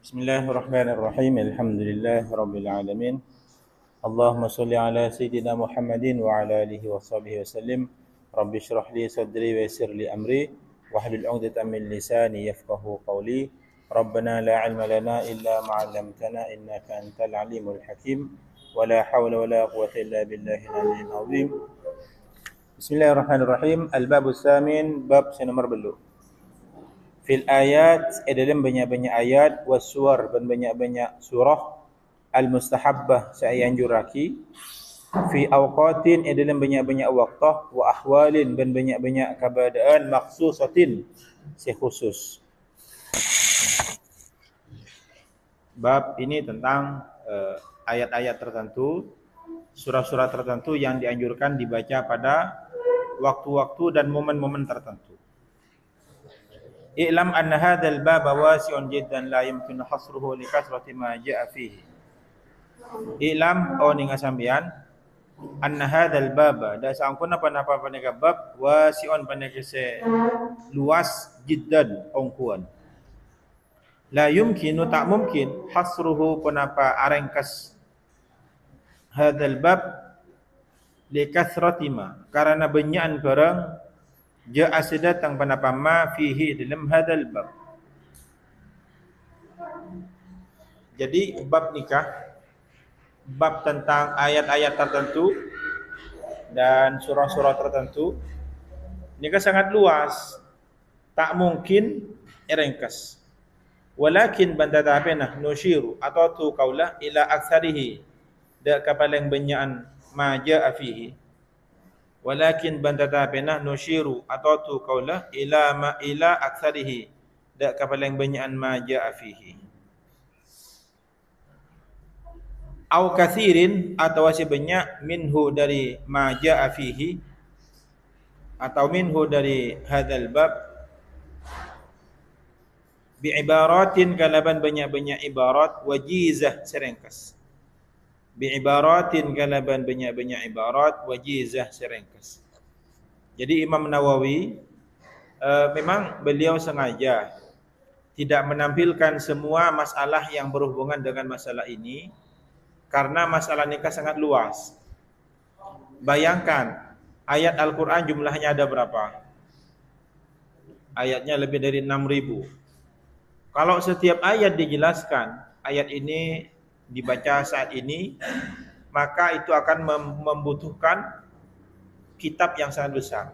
Bismillahirrahmanirrahim. Alhamdulillah rabbil alamin. Allahumma shalli ala sayyidina Muhammadin wa ala alihi wa sahbihi wasallim. Rabbi shrah li sadri wa yassir li amri wahlul 'uqdatam min lisani yafqahu qawli. Rabbana la 'ilma lana illa ma 'allamtana innaka antal alimul hakim. Wa la hawla wa la quwwata illa billahil aliyyil azim. Bismillahirrahmanirrahim. Al-babus samin, bab nomor belu. Fil ayat, dalam banyak-banyak ayat, was-suwar dan banyak-banyak surah, al-mustahabbah saya anjuraki, fi awqatin, dalam banyak-banyak waktu, wa ahwalin dan banyak-banyak keadaan, maksusatin si khusus. Bab ini tentang ayat-ayat tertentu, surah-surah tertentu yang dianjurkan dibaca pada waktu-waktu dan momen-momen tertentu. I'lam anna hadzal baba wasi'un jiddan la yumkinu hasruhu li kasrati ma ja'a fihi. I'lam ni ngasambian anna hadzal baba da sangkuna panapa panega bab wasi'un panega se luas jiddan ongkuan. La yumkinu tak mungkin hasruhu panapa arengkas hadzal bab li kasrati ma karena banyakan barang ja'a sedatang panapa ma fihi dalam hadal bab. Jadi bab nikah, bab tentang ayat-ayat tertentu dan surah-surah tertentu, nikah sangat luas, tak mungkin ringkas. Walakin bandadapena nushiru atau tu kaulah ila aktsarihi da kapaling banyakan ma ja'a fihi. Walakin bandadapena nushiru atau tu kaulah ila aktsarihi da kapaling banyakan ma ja'a fihi. Au kathirin atau masih banyak minhu dari ma ja'a fihi atau minhu dari hadzal bab bi ibaratin kalaban banyak-banyak ibarat wajizah serengkas. Bi ibaratin kalaban banyak-banyak ibarat wajizah serengkas. Jadi Imam Nawawi memang beliau sengaja tidak menampilkan semua masalah yang berhubungan dengan masalah ini karena masalah nikah sangat luas. Bayangkan ayat Al-Quran jumlahnya ada berapa? Ayatnya lebih dari 6.000. Kalau setiap ayat dijelaskan, ayat ini dibaca saat ini, maka itu akan membutuhkan kitab yang sangat besar.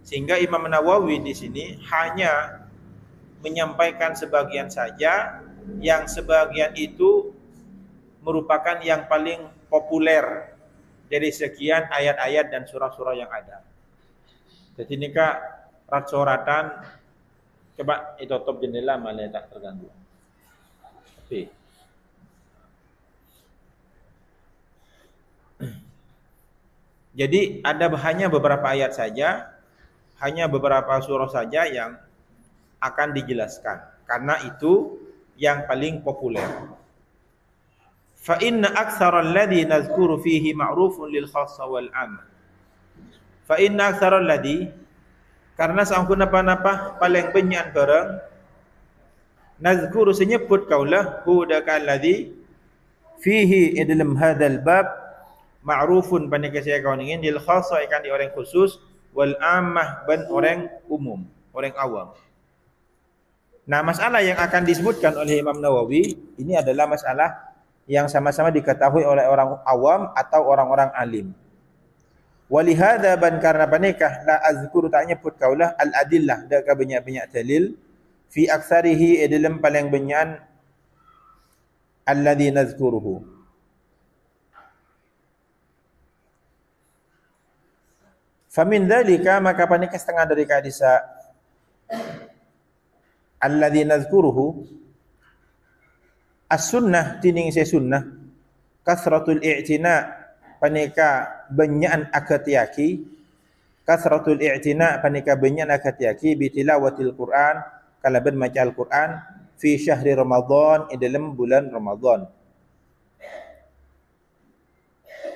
Sehingga Imam Nawawi di sini hanya menyampaikan sebagian saja, yang sebagian itu merupakan yang paling populer dari sekian ayat-ayat dan surah-surah yang ada. Jadi nikah rat-suratan, coba ditutup jendela malah tak terganggu. Oke. Jadi ada hanya beberapa ayat saja, hanya beberapa surah saja yang akan dijelaskan karena itu yang paling populer. Fa inna aktsara alladhi nazkuru fihi ma'rufun lil khassa wal 'am. Fa inna aktsara alladhi karena sangkuna napa paling banyak barang nazkuru senyebut kaulah hudaka alladhi fihi dalam hadzal bab ma'rufun pandai saya kawan ingin lil khassa ikan di orang khusus wal ammah ban orang umum, orang awam. Nah, masalah yang akan disebutkan oleh Imam Nawawi ini adalah masalah yang sama-sama diketahui oleh orang awam atau orang-orang alim. Walihada ban karena panikah la azkuru tak nyebut kaulah al adillah da ka banyak-banyak dalil fi aktsarihi dalam paling banyak alladhi nazkuruhu. Famin dzalika maka panikah setengah dari hadisa alladzi nazkuruhu as-sunnah tining se sunnah kasratul i'tina panika banyakan akatiaki kasratul i'tina panika banyakan akatiaki bi tilawatil Quran kalaban maca Al-Quran fi syahri Ramadan dalam bulan Ramadan.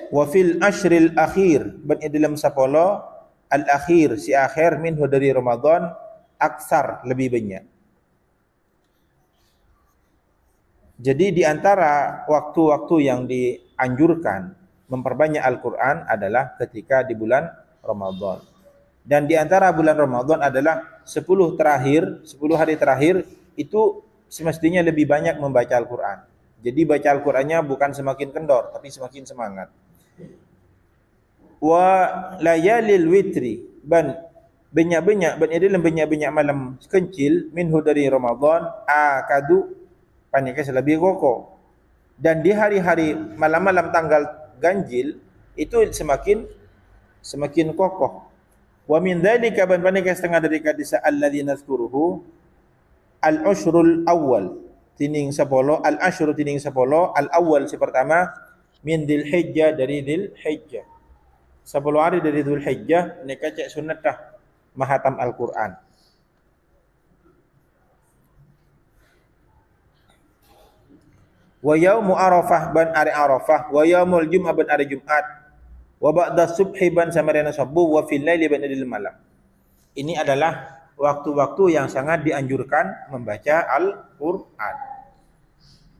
Wa fil ashril akhir ban dalam 10 al-akhir si akhir minhu dari Ramadan aksar lebih banyak. Jadi di antara waktu-waktu yang dianjurkan memperbanyak Al-Quran adalah ketika di bulan Ramadan. Dan di antara bulan Ramadan adalah 10 terakhir, 10 hari terakhir itu semestinya lebih banyak membaca Al-Quran. Jadi baca Al-Qurannya bukan semakin kendor, tapi semakin semangat. Wa layalil witri, ban banyak-banyak dalam banyak-banyak malam kencil minhu dari Ramadan akadu panika selebih koko. Dan di hari-hari malam-malam tanggal ganjil itu semakin kokoh. Wa min dzalika ban panika setengah dari kadisa alladzina nazkuruhu al-ushrul awal tining 10 al-ashru tining 10 al-awwal si pertama min dzulhijjah dari dzulhijjah 10 hari dari dzulhijjah mereka cek sunat dah mahatam Al-Quran. Wa yaumu arafah ban hari arafah wa yaumul jum'ah ban hari jumat wa ba'da subhi ban samarana subuh wa fil laili ban adil malam. Ini adalah waktu-waktu yang sangat dianjurkan membaca Al-Quran.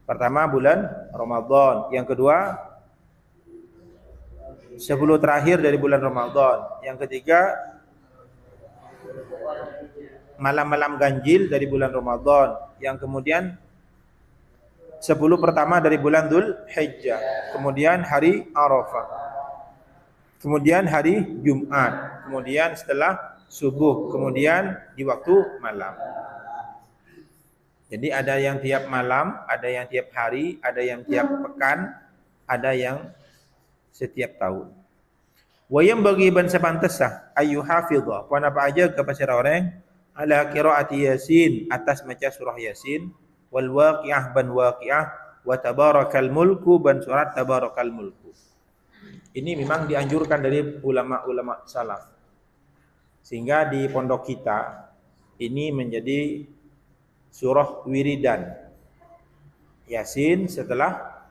Pertama bulan Ramadan, yang kedua 10 terakhir dari bulan Ramadan, yang ketiga malam-malam ganjil dari bulan Ramadan, yang kemudian 10 pertama dari bulan Dzulhijjah, kemudian hari Arafah, kemudian hari Jumat, kemudian setelah subuh, kemudian di waktu malam. Jadi ada yang tiap malam, ada yang tiap hari, ada yang tiap pekan, ada yang setiap tahun. Wa yang bagi ban sepantesah ayu hafidhah, puan apa aja kepada orang ala qiraati Yasin, atas baca surah Yasin, wal waqiah ban waqiah, wa tabarakal mulku ban surat tabarakal mulku. Ini memang dianjurkan dari ulama-ulama salaf. Sehingga di pondok kita ini menjadi surah wiridan. Yasin setelah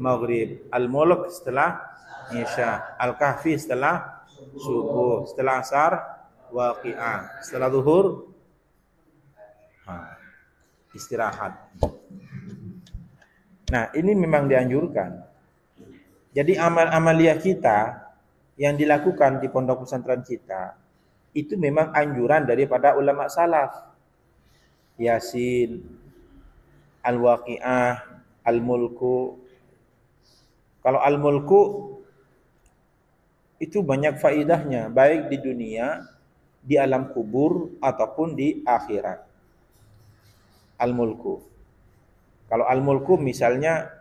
maghrib, Al-Mulk setelah Isya, Al-Kahfi setelah subuh, setelah asar waqiah, setelah zuhur istirahat. Nah, ini memang dianjurkan. Jadi amal-amaliyah kita yang dilakukan di pondok pesantren kita itu memang anjuran daripada ulama salaf. Yasin, Al-Waqiah, Al-Mulku. Kalau Al-Mulku itu banyak faedahnya, baik di dunia, di alam kubur ataupun di akhirat. Al-Mulku. Kalau Al-Mulku misalnya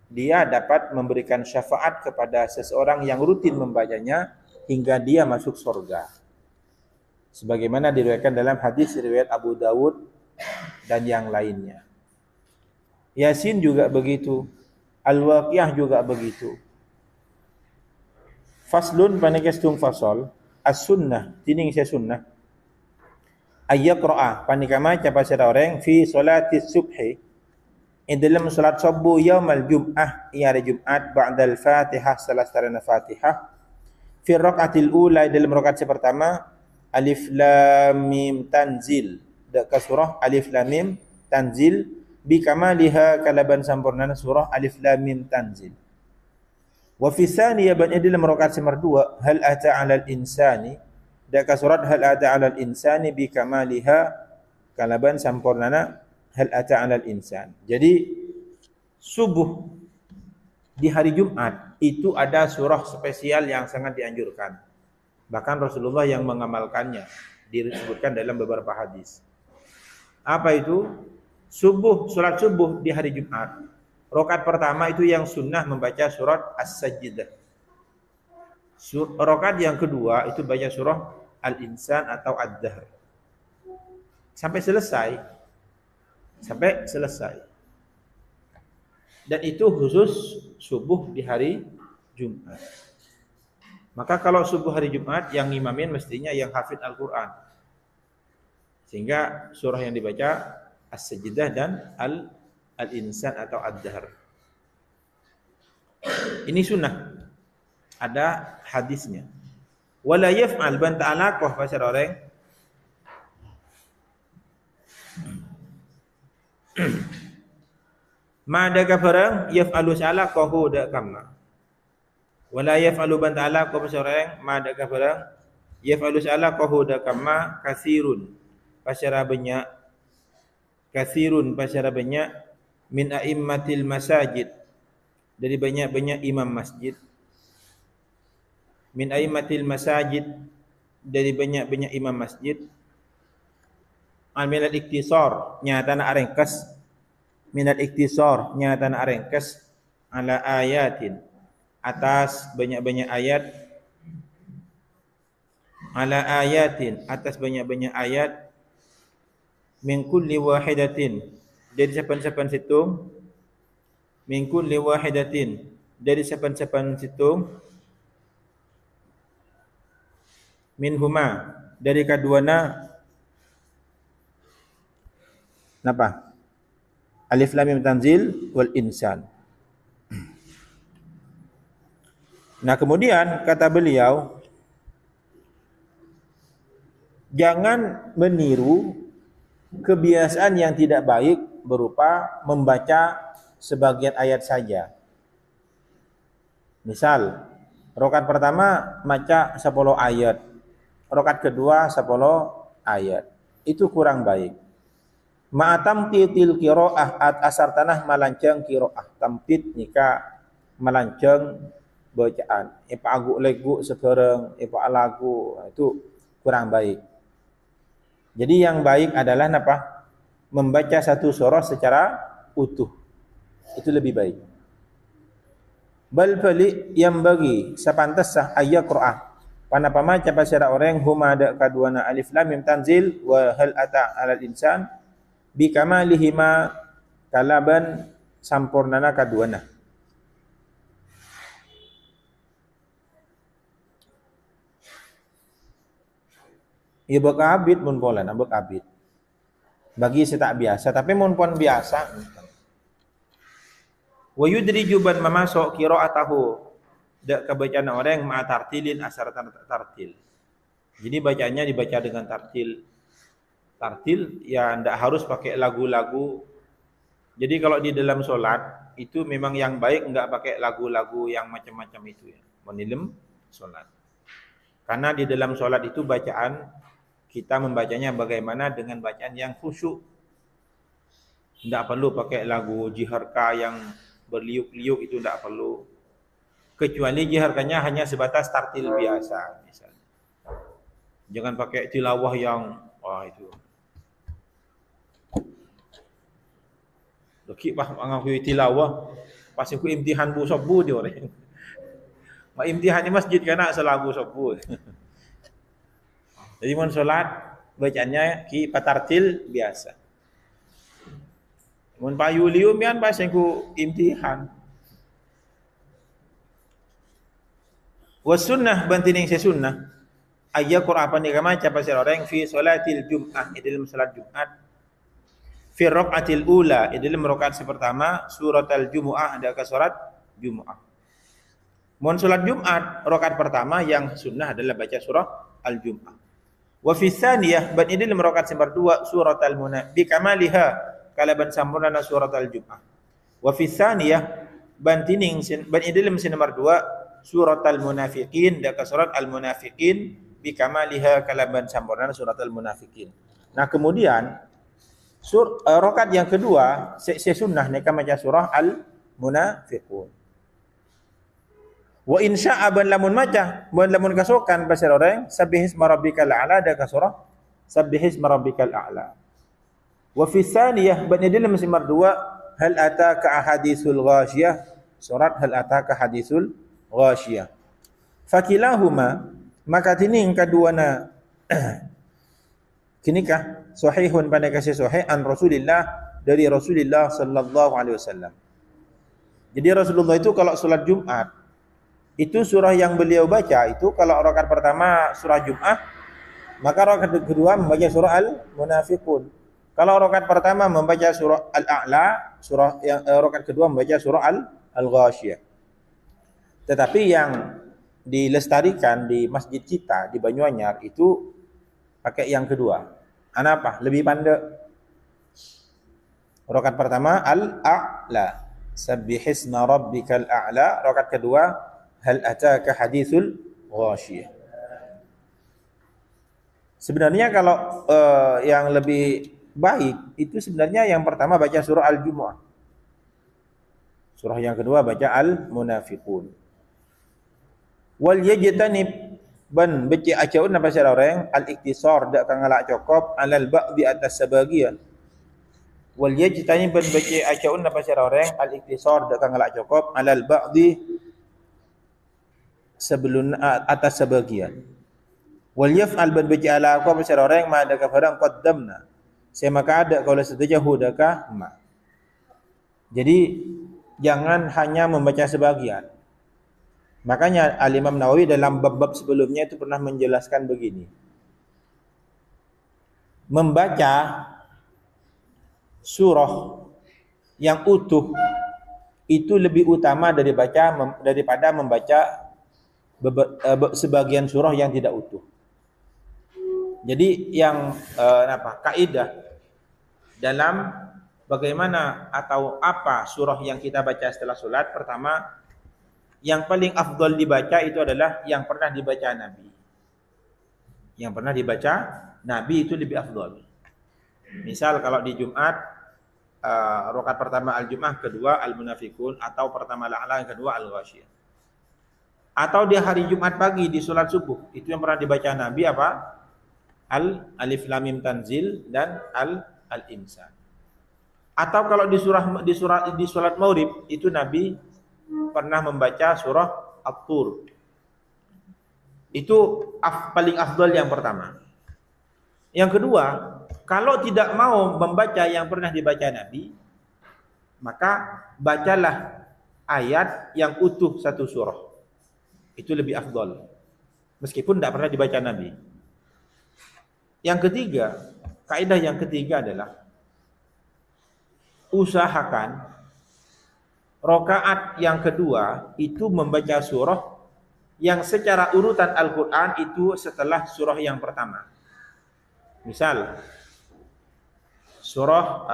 dia dapat memberikan syafaat kepada seseorang yang rutin membacanya hingga dia masuk surga. Sebagaimana diriwayatkan dalam hadis riwayat Abu Dawud dan yang lainnya. Yasin juga begitu. Al-Waqiah juga begitu. Faslun panikastung fasal as-sunnah tining saya sunnah ayyaqra'a panikama capa sada orang fi salati subhi dalam salat subuh yaumal jum'ah ya hari Jumat ba'dal Fatihah salastarana Fatihah fi raqatil ula dalam rakaat pertama alif lam mim tanzil dak surah alif lam mim tanzil bi kamaliha kalaban sampurnana surah alif lam mim tanzil. Wa fi tsaniyah ban dalam rakaat nomor 2 hal ata 'alal insani dak surat hal ata 'alal insani bi kamaliha kalaban sampurnana hal ata 'alal insan. Jadi subuh di hari Jumat itu ada surah spesial yang sangat dianjurkan. Bahkan Rasulullah yang mengamalkannya disebutkan dalam beberapa hadis. Apa itu? Salat subuh di hari Jumat. Rakaat pertama itu yang sunnah membaca surat As-Sajdah. Rakaat yang kedua itu baca surah Al-Insan atau Ad-Dahr. Sampai selesai. Dan itu khusus subuh di hari Jumat. Maka kalau subuh hari Jumat yang ngimamin mestinya yang hafid Al-Quran. Sehingga surah yang dibaca As-Sajdah dan Al-Insan atau Ad-Dahr. Ini sunnah. Ada hadisnya. Wala yaf'al ban ta'alaqah pasal orang. Ma ada kafarang yaf'alu sala qahu da kama. Wala yaf'alu ban ta'ala ko pasoreng ma ada kafarang yaf'alu sala qahu da kama kasirun. Pasyara banyak kasirun pasyara banyak min a'immatil masajid, dari banyak-banyak imam masjid, min a'immatil masajid, dari banyak-banyak imam masjid, minal iktisar nyata nak ringkas, minal iktisar nyata nak ringkas, ala ayatin atas banyak-banyak ayat, ala ayatin atas banyak-banyak ayat, min kulli wahidatin dari sapan-sapan situng, min kulli wahidatin dari sapan-sapan situng, min huma dari kaduana. Napa? Alif lam mim tanzil wal insan. Nah, kemudian kata beliau, jangan meniru kebiasaan yang tidak baik berupa membaca sebagian ayat saja. Misal, rakaat pertama baca 10 ayat, rakaat kedua 10 ayat. Itu kurang baik. Ma'atam titil qiraah asar tanah malancang qiraah. Tampit nika malancang bacaan. Ipa aguk legu sekarang, ipa lagu, itu kurang baik. Jadi yang baik adalah apa? Membaca satu surah secara utuh. Itu lebih baik. Bal fali yang bagi sepantas sah ayat Quran. Panapa maca pasara orang huma ada kaduana alif lam mim tanzil wa hal ata alal insan bi kamalihima kalaban sampurnana kaduana. Ya bek abid mun pola na bek abid. Bagi saya tak biasa, tapi mun pon biasa. Wa yudriju ban mamasuk qiraatahu dak kebacaan orang ma tartilin asar tartil. Jadi bacaannya dibaca dengan tartil. Tartil ya ndak harus pakai lagu-lagu. Jadi kalau di dalam solat itu memang yang baik enggak pakai lagu-lagu yang macam-macam itu ya. Menilem solat. Karena di dalam solat itu bacaan kita membacanya bagaimana dengan bacaan yang khusyuk. Tidak perlu pakai lagu jiharka yang berliuk-liuk, itu tidak perlu. Kecuali jiharkanya hanya sebatas tartil biasa misalnya. Jangan pakai tilawah yang itu. Dokik bah mengaku tilawah pas aku imtihan bu sobu dia orang. Mak imtihan di masjid kana selagu sobu. Jadi mun solat bacaannya ki patartil biasa. Mun payu lium yan pas aku imtihan. Was sunnah bantining se sunnah. Ayat Quran apa ni kama capa orang fi salatil Jum'ah, dalam salat Jumat. Fi raqatil ula, dalam rakaat pertama surat al-Jumu'ah, ada ke surat Jumu'ah. Mun salat Jumat rakaat pertama yang sunnah adalah baca surah al-Jumu'ah. Wa fi tsaniyah ban dalam rakaat kedua surat al-Munafiqin bi kamaliha kalaban sampurna surat al-Jumu'ah. Wa fi tsaniyah ban tining ban dalam nomor 2 surat al-Munafiqin, da ke surat al-Munafiqin bi kamaliha kalaban sampurna surat al-Munafiqin. Nah, kemudian rakaat yang kedua sunnah mereka baca surah al-Munafiqun. Wa insya'a ban lamun maca ban lamun kasokan pasal orang sabbihisma rabbikal a'la da ka surah sabbihisma rabbikal a'la. Wa fi tsaniyah ban dalam nomor 2 hal ataka ahaditsul ghasyiyah, surat hal ataka haditsul ghasyiyah. Fakilahuma maka tining kaduana kinikah sahihun pada kasih sahih an Rasulillah dari Rasulullah sallallahu alaihi wasallam. Jadi Rasulullah itu kalau salat Jumat itu surah yang beliau baca itu kalau rakaat pertama surah Jum'ah, maka rakaat kedua membaca surah Al-Munafiqun. Kalau rakaat pertama membaca surah Al-A'la, surah yang rakaat kedua membaca surah Al-Ghasyiyah. Tetapi yang dilestarikan di masjid kita di Banyuanyar itu pakai yang kedua. Kenapa? Lebih pandai. Rakaat pertama al-a'la, sabbihisma rabbikal a'la. Rakaat kedua hal ataka hadithul ghasyiyah. Sebenarnya kalau yang lebih baik itu sebenarnya yang pertama baca surah Al-Jumu'ah. Surah yang kedua baca Al-Munafiqun. Wal yajtanib ban baca acaun apa cara orang al-iktisar dak kangalak cokop alal ba'di atas sebagian. Wal yajtanib ban baca acaun apa cara orang al-iktisar dak kangalak cokop alal ba'di sebelum atas sebagian. Wal yaf'al ban baca ala apa cara orang ma dak farang qaddamna. Saya maka ada kalau setuju daka ma. Jadi jangan hanya membaca sebagian. Makanya Al-Imam Nawawi dalam bab-bab sebelumnya itu pernah menjelaskan begini. Membaca surah yang utuh itu lebih utama daripada membaca sebagian surah yang tidak utuh. Jadi yang kaidah dalam bagaimana atau apa surah yang kita baca setelah solat, pertama yang paling afdal dibaca itu adalah yang pernah dibaca Nabi. Yang pernah dibaca Nabi itu lebih afdal. Misal kalau di Jumat, rakaat pertama Al-Jum'ah, kedua Al-Munafiqun, atau pertama Al-A'la, yang kedua Al-Ghasyiyah. Atau di hari Jumat pagi di solat subuh, itu yang pernah dibaca Nabi apa? Alif Lam Mim Tanzil dan Al-Insan. Atau kalau di solat Maghrib itu Nabi pernah membaca surah At-Tur. Itu paling afdal yang pertama. Yang kedua, kalau tidak mau membaca yang pernah dibaca Nabi, maka bacalah ayat yang utuh satu surah. Itu lebih afdal, meskipun tidak pernah dibaca Nabi. Yang ketiga, kaidah yang ketiga adalah usahakan rakaat yang kedua itu membaca surah yang secara urutan Al-Quran itu setelah surah yang pertama. Misal surah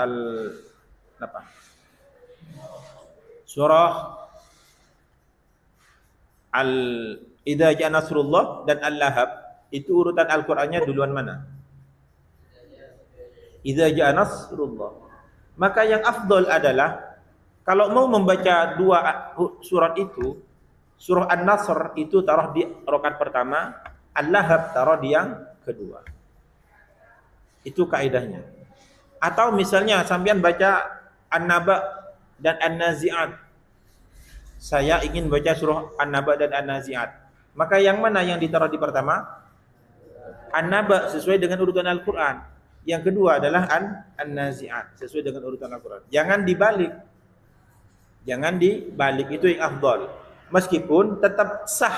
Idza Ja'a Nasrullah dan Al-Lahab, itu urutan Al-Qur'annya duluan mana? Idza Ja'a Nasrullah. Maka yang afdal adalah kalau mau membaca dua surat itu, surah An-Nasr itu taruh di rakaat pertama, Al-Lahab taruh di yang kedua. Itu kaidahnya. Atau misalnya sampean baca An-Naba dan An-Nazi'at. Saya ingin baca surah An-Naba dan An-Nazi'at. Maka yang mana yang ditaruh di pertama? An-Naba sesuai dengan urutan Al-Quran. Yang kedua adalah An-Nazi'at sesuai dengan urutan Al-Quran. Jangan dibalik. Jangan dibalik, itu yang afdal. Meskipun tetap sah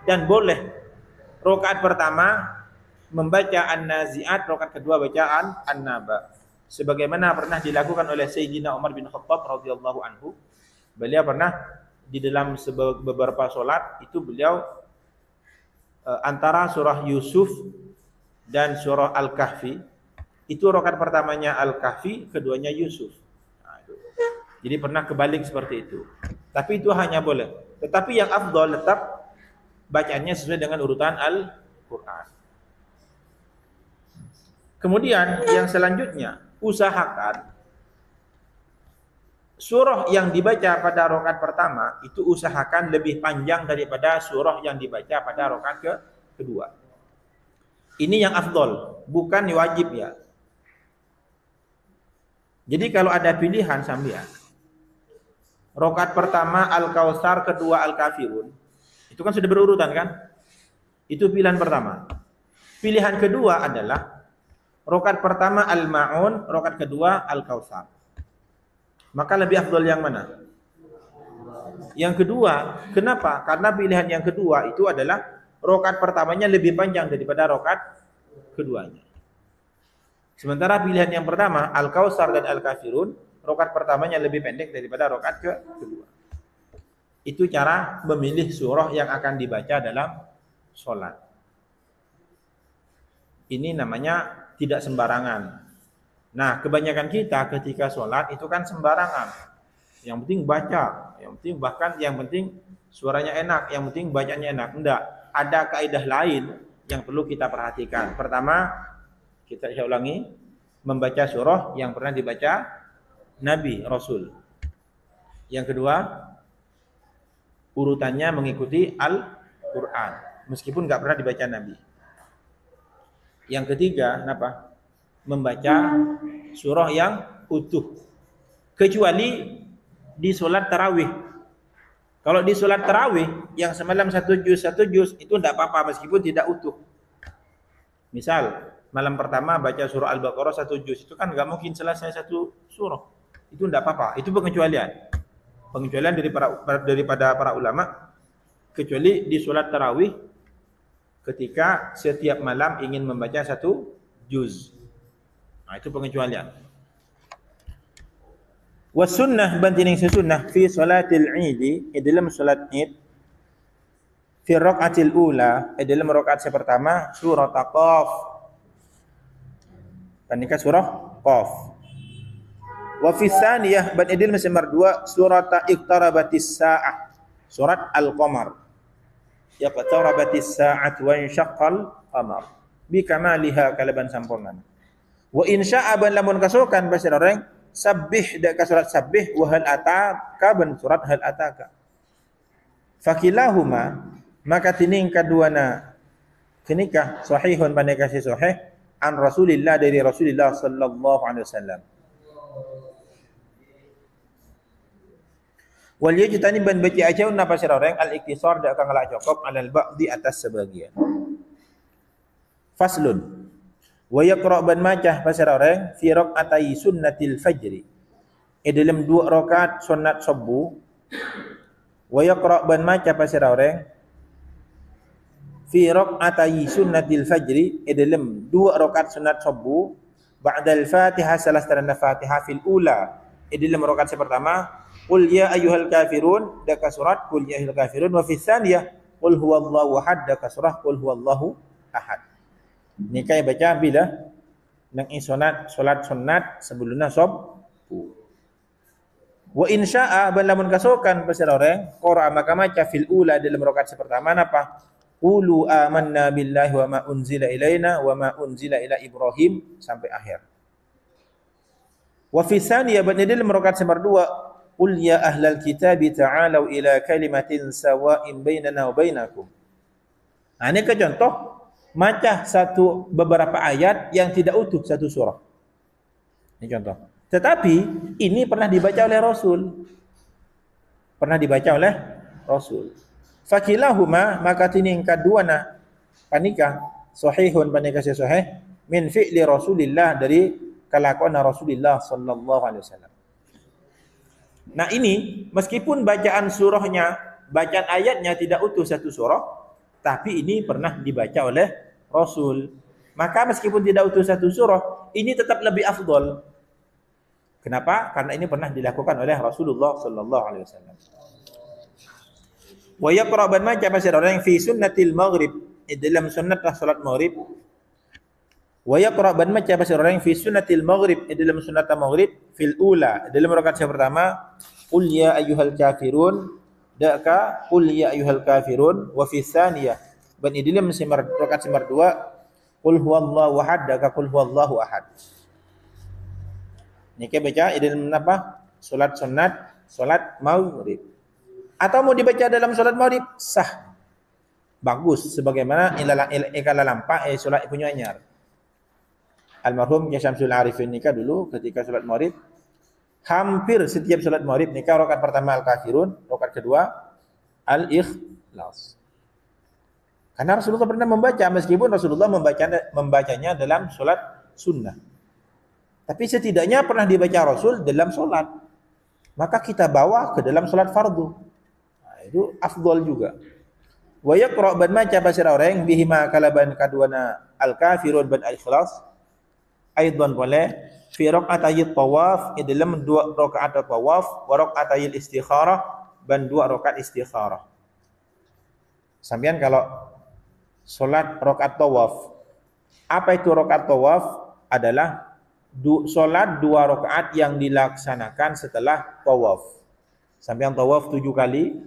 dan boleh rakaat pertama membaca An-Nazi'at, rakaat kedua bacaan An-Naba. Sebagaimana pernah dilakukan oleh Sayyidina Umar bin Khattab radhiyallahu anhu. Beliau pernah di dalam beberapa solat itu beliau antara surah Yusuf dan surah Al-Kahfi, itu rakaat pertamanya Al-Kahfi, keduanya Yusuf. Jadi pernah kebalik seperti itu. Tapi itu hanya boleh. Tetapi yang afdal tetap bacaannya sesuai dengan urutan Al-Quran. Kemudian yang selanjutnya, usahakan surah yang dibaca pada rakaat pertama itu usahakan lebih panjang daripada surah yang dibaca pada rakaat kedua. Ini yang afdal, bukan wajib ya. Jadi kalau ada pilihan sambil rakaat pertama Al-Kautsar, kedua Al-Kafirun. Itu kan sudah berurutan kan? Itu pilihan pertama. Pilihan kedua adalah rakaat pertama Al-Ma'un, rakaat kedua Al-Kautsar. Maka lebih afdal yang mana? Yang kedua. Kenapa? Karena pilihan yang kedua itu adalah rakaat pertamanya lebih panjang daripada rakaat keduanya. Sementara pilihan yang pertama Al-Kautsar dan Al-Kafirun, rakaat pertamanya lebih pendek daripada rakaat kedua. Itu cara memilih surah yang akan dibaca dalam sholat. Ini namanya tidak sembarangan. Nah, kebanyakan kita ketika sholat itu kan sembarangan. Yang penting baca, yang penting bahkan yang penting suaranya enak, yang penting bacanya enak. Enggak, ada kaidah lain yang perlu kita perhatikan. Pertama, kita saya ulangi, membaca surah yang pernah dibaca Nabi Rasul. Yang kedua, urutannya mengikuti Al-Quran, meskipun nggak pernah dibaca Nabi. Yang ketiga, kenapa? Membaca surah yang utuh, kecuali di sholat tarawih. Kalau di sholat tarawih yang semalam satu juz itu tidak apa-apa meskipun tidak utuh. Misal malam pertama baca surah Al-Baqarah satu juz, itu kan nggak mungkin selesai satu surah, itu tidak apa-apa. Itu pengecualian daripada para ulama, kecuali di sholat tarawih ketika setiap malam ingin membaca satu juz. Nah, itu pengecualian. Was sunnah bantining sunnah fi salatil Eid, dalam salat Eid, fi raqatil ula, dalam rakaat pertama surah Qaf. Panika surah Qaf. Wa fi tsaniyah ban idil nomor 2 surat Iqtarabatis Saa'ah, surat Al-Qamar. Iqtarabatis Saa'at wa insyaqqal qamar bi kamaliha kalaban sampurna. Wa insya'a ban lamun kasukan basir orang sabbih dak surat sabbih wa hal ataka ban surat hal ataka. Fakilahuma maka tining kaduana kenikah sahihun panika sahih an Rasulillah dari Rasulullah sallallahu alaihi wasallam. Wal yajtani ban baca aja napa sira orang al-iktisar dak kang la cukup alal ba'di atas sebagian. Faslun wa yaqra' ban macah pasal orang fi raq'atai sunnatil fajri, dalam 2 rakaat sunat subuh. Wa yaqra' ban macah pasal orang fi raq'atai sunnatil fajri, dalam 2 rakaat sunat subuh ba'da al-Fatihah salastan Fatihah fil ula, dalam rakaat pertama qul ya ayyuhal kafirun dak surat qul ya ayyuhal kafirun, wa fi tsaniyah qul huwallahu ahad dak surah qul huwallahu ahad. Ini kaya baca bila nang isonat solat sunat sebelumnya subuh. Wa insya'a ban lamun kasukan pasal orang qara maka maca fil ula dalam rakaat pertama napa qulu amanna billahi wa ma unzila ilaina wa ma unzila ila Ibrahim sampai akhir. Wa fi tsaniyah ban dalam rakaat kedua qul ya ahlal kitabi ta'alu ila kalimatin sawa'in bainana wa bainakum. Nah, ini ke contoh macah beberapa ayat yang tidak utuh satu surah. Ini contoh. Tetapi ini pernah dibaca oleh Rasul. Pernah dibaca oleh Rasul. Fakilahuma maka tining kaduana panika sahihun panika sahih min fi'li Rasulillah dari kelakuan Rasulullah sallallahu alaihi wasallam. Nah, ini meskipun bacaan surahnya, bacaan ayatnya tidak utuh satu surah, tapi ini pernah dibaca oleh Rasul. Maka meskipun tidak utuh satu surah, ini tetap lebih afdol. Kenapa? Karena ini pernah dilakukan oleh Rasulullah sallallahu alaihi wasallam. Wa yaqra' ban maca pasal orang fi sunnatil maghrib, dalam sunnat salat maghrib. Wa yaqra' ban maca pasal orang fi sunnatil maghrib, dalam sunnat maghrib fil ula, dalam rakaat pertama qul ya ayyuhal kafirun daka qul ya ayyuhal kafirun, wa fi tsaniyah ban dalam rakaat nomor 2 qul huwallahu ahad daka qul huwallahu ahad. Niki baca dalam apa? Salat sunat, salat maghrib. Atau mau dibaca dalam salat maghrib sah. Bagus sebagaimana ilala lampa salat punya anyar. Almarhum Syekh Syamsul Arifin nikah dulu ketika salat maghrib, hampir setiap salat maghrib nikah rakaat pertama al-kafirun, rakaat kedua al-ikhlas. Karena Rasulullah pernah membaca, meskipun Rasulullah membacanya dalam salat sunnah. Tapi setidaknya pernah dibaca Rasul dalam salat. Maka kita bawa ke dalam salat fardu. Nah, itu afdal juga. Wa yaqra' ban maca pasir orang bihima kalaban kaduana al-kafirun ban al-ikhlas. Aidan boleh fi raq'atayit tawaf, dalam 2 rakaat tawaf, wa raq'atayil istikharah dan 2 rakaat istikharah. Sampeyan kalau salat rakaat tawaf, apa itu rakaat tawaf? Adalah Sholat 2 rakaat yang dilaksanakan setelah tawaf. Sampean tawaf 7 kali.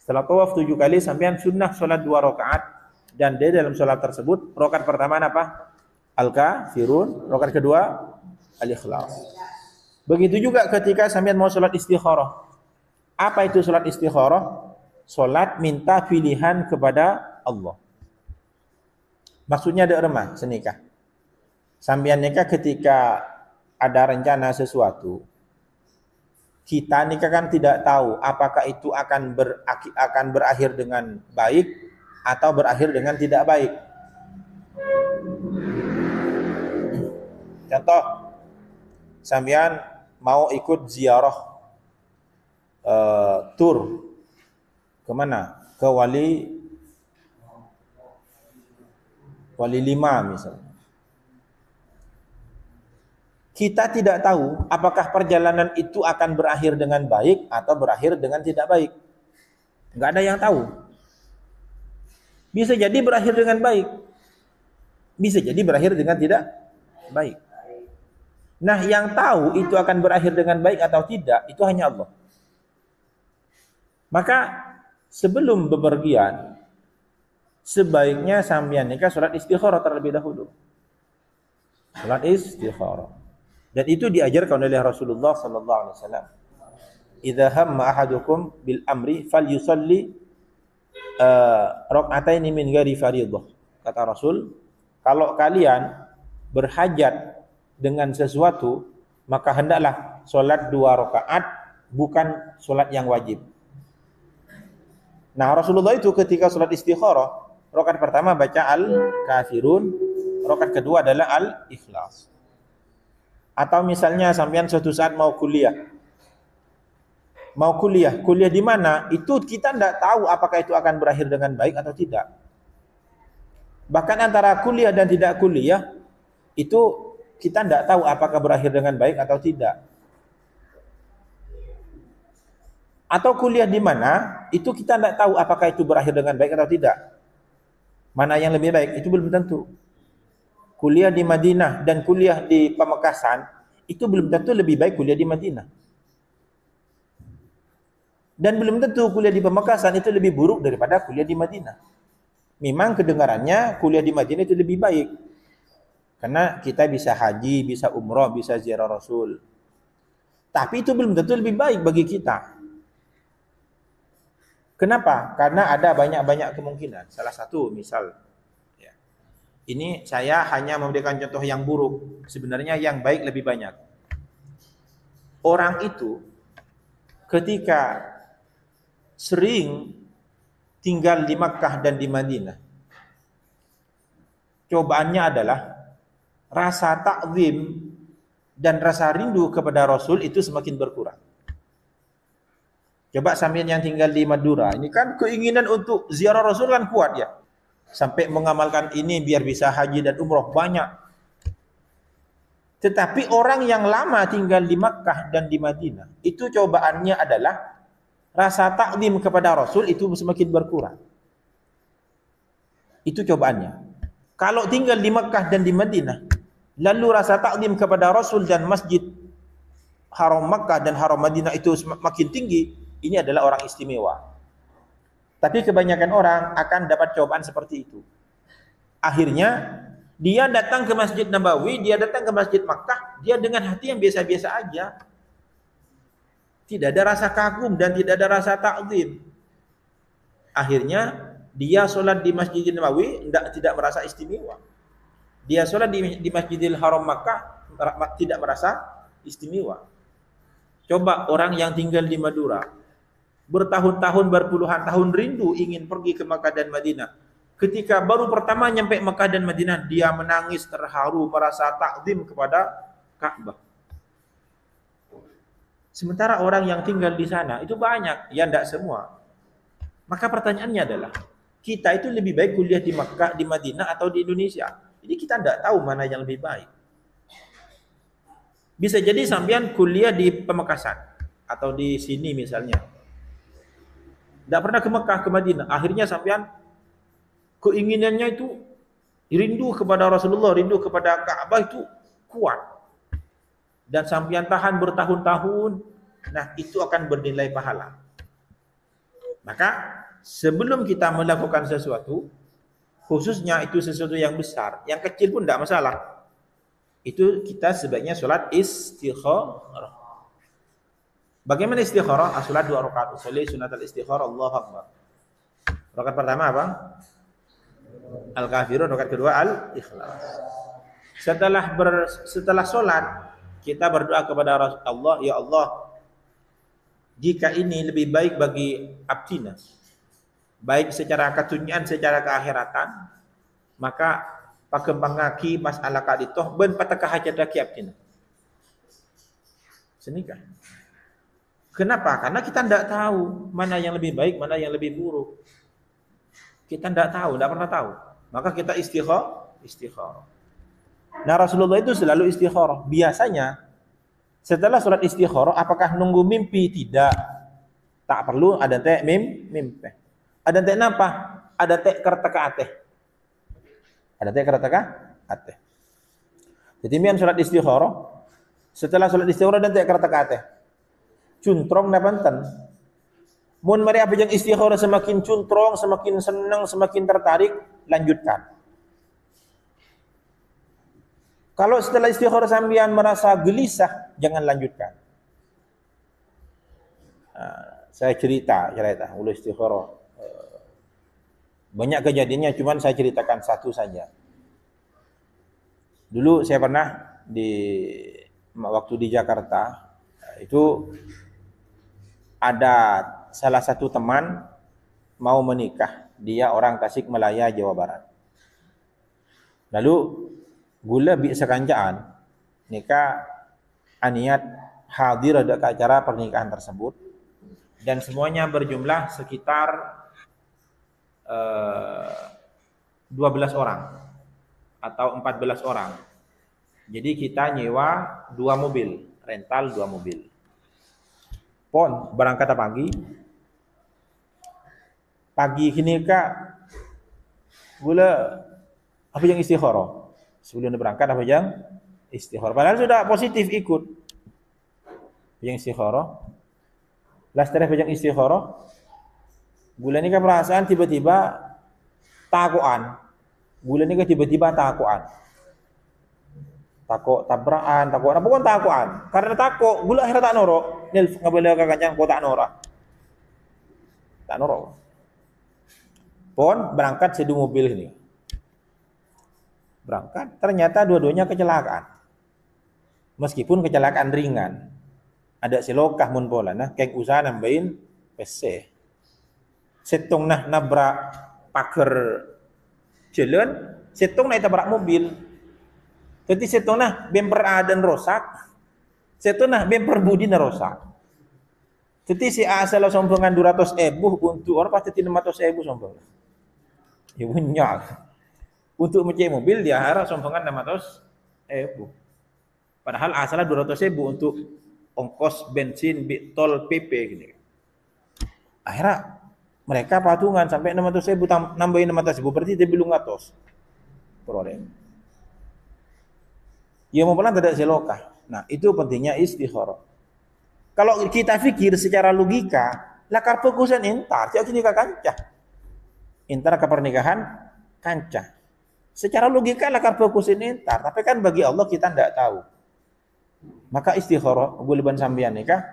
Setelah tawaf 7 kali, sampean sunnah sholat 2 rakaat. Dan di dalam sholat tersebut, rakaat pertama apa? Al-Kafirun. Rakaat kedua, Al-Ikhlas. Begitu juga ketika sampean mau sholat istikharah. Apa itu sholat istikharah? Sholat minta pilihan kepada Allah. Maksudnya ada remah senikah. Sambian nikah ketika ada rencana sesuatu. Kita nikah kan tidak tahu apakah itu akan berakhir dengan baik atau berakhir dengan tidak baik. Contoh, sambian mau ikut ziarah tur kemana? Ke Wali Lima misalnya. Kita tidak tahu apakah perjalanan itu akan berakhir dengan baik atau berakhir dengan tidak baik. Nggak ada yang tahu. Bisa jadi berakhir dengan baik. Bisa jadi berakhir dengan tidak baik. Nah, yang tahu itu akan berakhir dengan baik atau tidak, itu hanya Allah. Maka sebelum bepergian, sebaiknya sambian nikah sholat istikharah terlebih dahulu. Sholat istikharah. Dan itu diajarkan oleh Rasulullah sallallahu alaihi wasallam. Idza hamma ahadukum bil amri falyusalli rak'ataini min ghairi fardhah. Kata Rasul, kalau kalian berhajat dengan sesuatu, maka hendaklah salat 2 rakaat, bukan salat yang wajib. Nah, Rasulullah itu ketika salat istikharah, rakaat pertama baca Al-Kafirun, rakaat kedua adalah Al-Ikhlas. Atau misalnya sampean suatu saat mau kuliah. Kuliah di mana? Itu kita tidak tahu apakah itu akan berakhir dengan baik atau tidak. Bahkan antara kuliah dan tidak kuliah, itu kita tidak tahu apakah berakhir dengan baik atau tidak. Atau kuliah di mana, itu kita tidak tahu apakah itu berakhir dengan baik atau tidak. Mana yang lebih baik, itu belum tentu. Kuliah di Madinah dan kuliah di Pamekasan, itu belum tentu lebih baik kuliah di Madinah. Dan belum tentu kuliah di Pamekasan itu lebih buruk daripada kuliah di Madinah. Memang kedengarannya kuliah di Madinah itu lebih baik. Karena kita bisa haji, bisa umrah, bisa ziarah Rasul. Tapi itu belum tentu lebih baik bagi kita. Kenapa? Karena ada banyak kemungkinan. Salah satu misal, ini saya hanya memberikan contoh yang buruk. Sebenarnya yang baik lebih banyak. Orang itu ketika sering tinggal di Makkah dan di Madinah, cobaannya adalah rasa takzim dan rasa rindu kepada Rasul itu semakin berkurang. Coba sampean yang tinggal di Madura, ini kan keinginan untuk ziarah Rasul kan kuat ya. Sampai mengamalkan ini biar bisa haji dan umroh banyak. Tetapi orang yang lama tinggal di Makkah dan di Madinah, itu cobaannya adalah rasa takdim kepada Rasul itu semakin berkurang. Itu cobaannya. Kalau tinggal di Makkah dan di Madinah, lalu rasa takdim kepada Rasul dan Masjid Haram Makkah dan Haram Madinah itu makin tinggi, ini adalah orang istimewa. Tapi kebanyakan orang akan dapat cobaan seperti itu. Akhirnya dia datang ke Masjid Nabawi, dia datang ke Masjid Makkah, dia dengan hati yang biasa-biasa aja. Tidak ada rasa kagum dan tidak ada rasa takzim. Akhirnya dia sholat di Masjid Nabawi tidak merasa istimewa. Dia sholat di Masjidil Haram Makkah tidak merasa istimewa. Coba orang yang tinggal di Madura, bertahun-tahun, berpuluhan tahun rindu ingin pergi ke Makkah dan Madinah. Ketika baru pertama nyampe Makkah dan Madinah, dia menangis terharu, merasa takzim kepada Ka'bah. Sementara orang yang tinggal di sana itu banyak, ya tidak semua. Maka pertanyaannya adalah, kita itu lebih baik kuliah di Makkah, di Madinah atau di Indonesia? Jadi kita tidak tahu mana yang lebih baik. Bisa jadi sampean kuliah di Pamekasan atau di sini misalnya. Tidak pernah ke Mekah, ke Madinah. Akhirnya sampean keinginannya itu rindu kepada Rasulullah, rindu kepada Ka'bah itu kuat. dan sampean tahan bertahun-tahun, nah itu akan bernilai pahala. Maka sebelum kita melakukan sesuatu, khususnya itu sesuatu yang besar, yang kecil pun tidak masalah, itu kita sebaiknya sholat istikharah. Bagaimana istikharah? Sholat 2 rakaat. Usolli sunatal istikharah, Allahu Akbar. Rakaat pertama apa? Al-Kafirun. Rakaat kedua Al-Ikhlas. Setelah sholat, kita berdoa kepada Allah, ya Allah, jika ini lebih baik bagi abdina, baik secara ketunyan, secara keakhiratan, maka pakembangaki masalah kaditoh ben patakah hajataki abdina. Senikah. Kenapa? Karena kita tidak tahu mana yang lebih baik, mana yang lebih buruk. Kita tidak tahu, tidak pernah tahu. Maka kita istikharah. Nah, Rasulullah itu selalu istikharah. Biasanya setelah sholat istikharah, apakah nunggu mimpi? Tidak. Tak perlu ada teh mimpi. Ada teh napa? Ada teh kertaka ateh. Ada teh kertaka ateh. Jadi mian sholat istikharah. Setelah sholat istikharah dan teh kertaka ateh. Cuntrong napanten. Mun mari apa yang istikharah semakin cuntrong, semakin senang, semakin tertarik, lanjutkan. Kalau setelah istikharah sampean merasa gelisah, jangan lanjutkan. Saya cerita ulu istikharah. Banyak kejadiannya, cuman saya ceritakan satu saja. Dulu saya pernah waktu di Jakarta, itu ada salah satu teman mau menikah. Dia orang Tasikmalaya, Jawa Barat. Lalu gula bi sekancaan nikah aniat hadir ada ke acara pernikahan tersebut, dan semuanya berjumlah sekitar 12 orang atau 14 orang. Jadi kita nyewa 2 mobil, rental 2 mobil. Pon berangkat pagi ini kak gula apa yang istikharah. Sebelum berangkat apa yang istikharah. Padahal sudah positif ikut. Yang istikharah. Setelah yang istikharah, gula ni kan perasaan tiba-tiba takuan. Gula ni kan tiba-tiba takuan. Takut tabrakan, takut apa pun takuan. Karena takut, gula akhirnya tak norok. Nil ngabela kakaknya kau tak norak. Tak norok. Pon berangkat sedu mobil ini. Berangkat, ternyata dua-duanya kecelakaan. Meskipun kecelakaan ringan. Ada silokah mun pola nah kayak usaha nambahin PC. Setong nah nabrak pagar jalan, setong nah tabrak mobil. Jadi setong nah bemper adan rosak. Setong nah bemper budi na rosak. Jadi si asal sombongan 200.000 untuk orang pasti 500.000 sombong. Ya banyak. Untuk mencari mobil dia harap sombongan 600.000. Padahal asalnya 200.000 untuk ongkos bensin, tol, PP gini. Akhirnya mereka patungan sampai 600.000 nambahin 600.000 berarti dia belum ngatos. Problem. Ya mau pelan tidak selokah. Nah, itu pentingnya istikharah. Kalau kita pikir secara logika, lakar fokusan entar, jadi nikah kancah. Entar ke pernikahan kancah. Secara logika lakar fokusin entar, tapi kan bagi Allah kita tidak tahu. Maka istikharah guliban sambian nikah.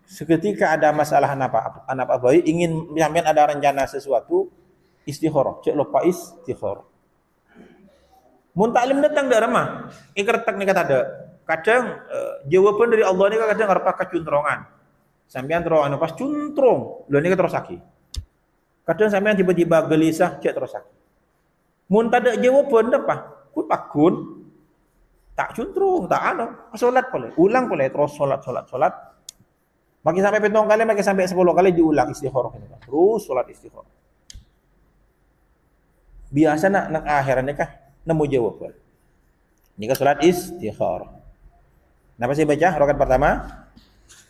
Seketika ada masalah anak bayi ingin sambian ada rencana sesuatu, istikharah. Cek lupa istikharah. Mun taklim datang dak remah. Ikertak ni kata ada. Kadang jawaban dari Allah ni kadang harap kecuntrongan. Sampean terus anu pas cuntrong, lho ni terus sakit. Kadang sampean tiba-tiba gelisah, cek terus sakit. Mun tak ada jawaban apa? Kun pakun tak cuntrung, tak anu, salat boleh. Ulang boleh terus salat. Makin sampai 7 kali, makin sampai 10 kali diulang istikharah ini. Terus salat istikharah. Biasa nak akhiran nikah nemu jawaban. Nikah salat istikharah. Napa saya baca rakaat pertama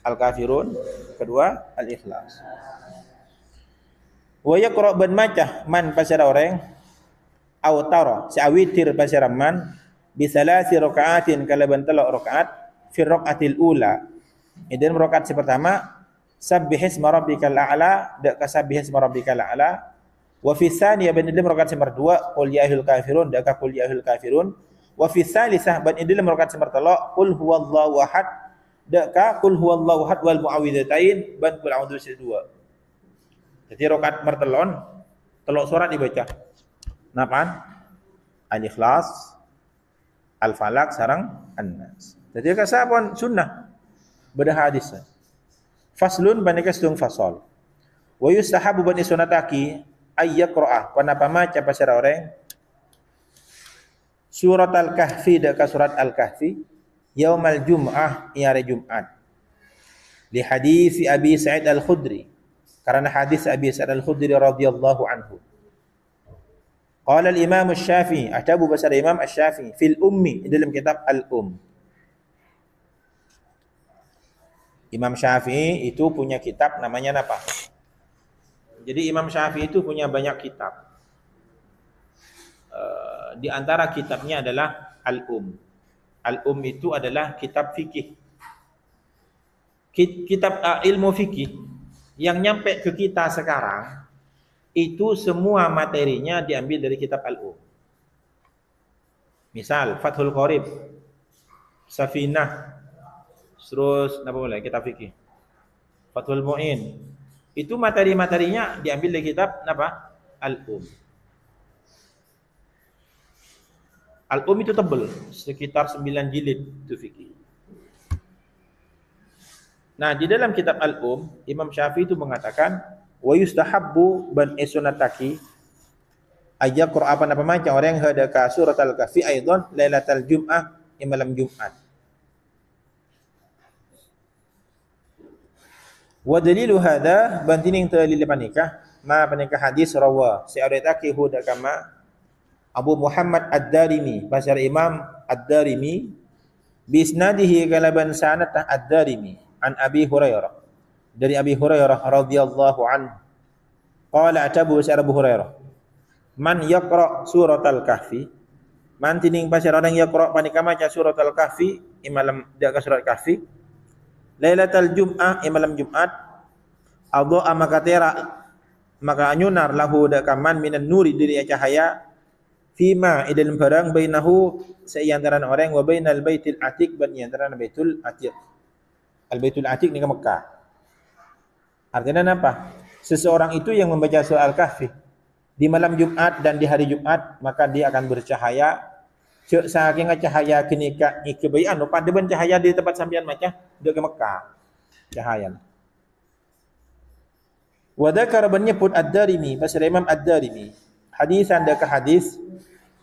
Al-Kafirun, kedua Al-Ikhlas. Wa yaqra' ban macah man pasara orang autara si awitir pasara man bi salasi rakaatin kalaban telok rakaat fi rakaatil ula. Dalam rakaat pertama sabbihisma rabbikal a'la dak ka sabbihisma rabbikal a'la. Wa fi tsaniyah ban dalam rakaat kedua qul ya ayyuhal kafirun dak ka qul ya ayyuhal kafirun. Wa fi tsalisah ban dalam rakaat pertama qul huwallahu ahad dak ka qul huwallahu ahad wal muawwidzatain ban qul a'udzu dua. Jadi rakaat pertelon telok surat dibaca. Napaan? Al-Ikhlas, Al-Falaq sareng An-Nas. Jadi kasapon sunnah beda hadis. Faslun bandika sedung fasal. Wa yustahabu ban sunataki ay yaqra'ah panapa maca pasara orang surat Al-Kahfi dak surat Al-Kahfi yaumal jum'ah ya hari Jumat. Li hadis Abi Sa'id Al-Khudri. Karena hadis Abi Sa'id Al-Khudri radhiyallahu anhu. Qala al-Imam Asy-Syafi'i, atabu basara Imam Asy-Syafi'i fil ummi dalam kitab Al-Um. Imam Syafi'i itu punya kitab namanya apa? Jadi Imam Syafi'i itu punya banyak kitab. Di antara kitabnya adalah Al-Um. Al-Um itu adalah kitab fikih. Kitab ilmu fikih yang nyampe ke kita sekarang itu semua materinya diambil dari kitab Al-Um. Misal Fathul Qorib, Safinah, terus apa boleh kitab fikih. Fathul Mu'in. Itu materi-materinya diambil dari kitab apa? Al-Um. Al-Um itu tebal, sekitar 9 jilid itu fikih. Nah, di dalam kitab Al-Um, Imam Syafi'i itu mengatakan wa yustahabbu ban sunataki ayat Quran apa macam orang yang ada ka surat Al-Kahfi aidan lailatul jum'ah malam Jumat. Wa dalilu hadza bantining dalil panikah ma panikah hadis rawa si adataki huda kama Abu Muhammad Ad-Darimi basar Imam Ad-Darimi bi isnadihi kalaban sanad Ad-Darimi an Abi Hurairah dari Abi Hurairah radhiyallahu anhu qala atabu Abu Hurairah man yaqra surat Al-Kahfi man tining pasar orang yaqra panika maca surat Al-Kahfi imalam dak surat Kahfi lailatul jum'ah imalam Jumat adha amakatera maka anyunar lahu dak kaman minan nuri dari cahaya fima idal barang bainahu sayantaran orang wa bainal baitil atiq ban yantaran baitul atiq. Al-Baitul Atiq ni ke Mekah. Artinya apa? Seseorang itu yang membaca surah Al-Kahfi di malam Jumat dan di hari Jumat, maka dia akan bercahaya. Saking cahaya kini kebayan, pada ben cahaya di tempat sampean maca dia ke Mekah. Cahaya. Wa dzakara ban nyebut Ad-Darimi, pasal Imam Ad-Darimi. Hadisan dak hadis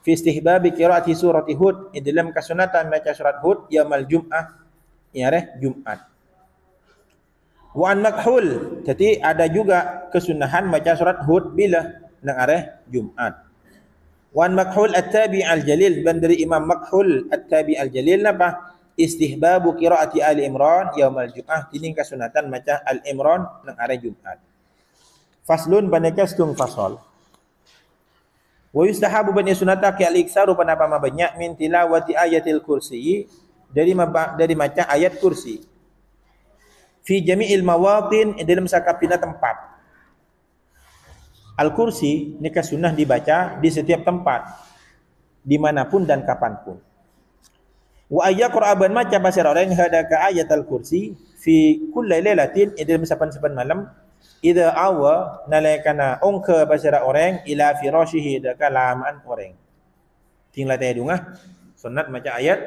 fi istihbab qiraati surati Hud, dalam kesunatan baca surat Hud yaumul Jum'ah, ya Jumat. Wa an makhul, jadi ada juga kesunahan baca surat Hud bila nang areh Jumat. Wa an makhul at-tabi al-jalil ban dari Imam Makhul at-tabi al-jalil apa? Istihbabu qiraati Ali Imran yaumul Jum'ah, ini kesunatan baca Al-Imran nang areh Jumat. Faslun banakastung fasal. Wa yustahabu ban sunataki al-iksaru panapa banyak min tilawati ayatil kursi dari maca ayat kursi. Fi jami'il mawatin dalam sakapina tempat. Al-Kursi ni sunnah dibaca di setiap tempat, dimanapun dan kapanpun. Wa ayya Qur'an maca pasir orang hada ka ayat Al-Kursi fi kulli lailatin dalam saban-saban malam idza awa nalaikana ongke pasir orang ila firashihi daka lamaan orang. Tinggal tanya dungah sunnat maca ayat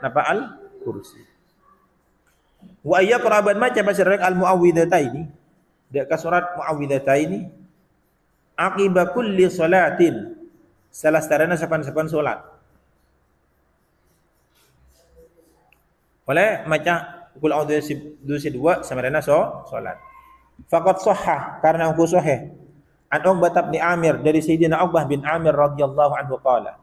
napa Al-Kursi. Wa ayya quraban maca pasir al-muawwidataini dak ka surat muawwidataini aqiba kulli salatin salastarana sapan-sapan salat. Oleh maca qul a'udzu dua samarana salat. Faqad sahha karena aku sahih an Uqbah bin Amir dari Sayyidina Uqbah bin Amir radhiyallahu anhu qala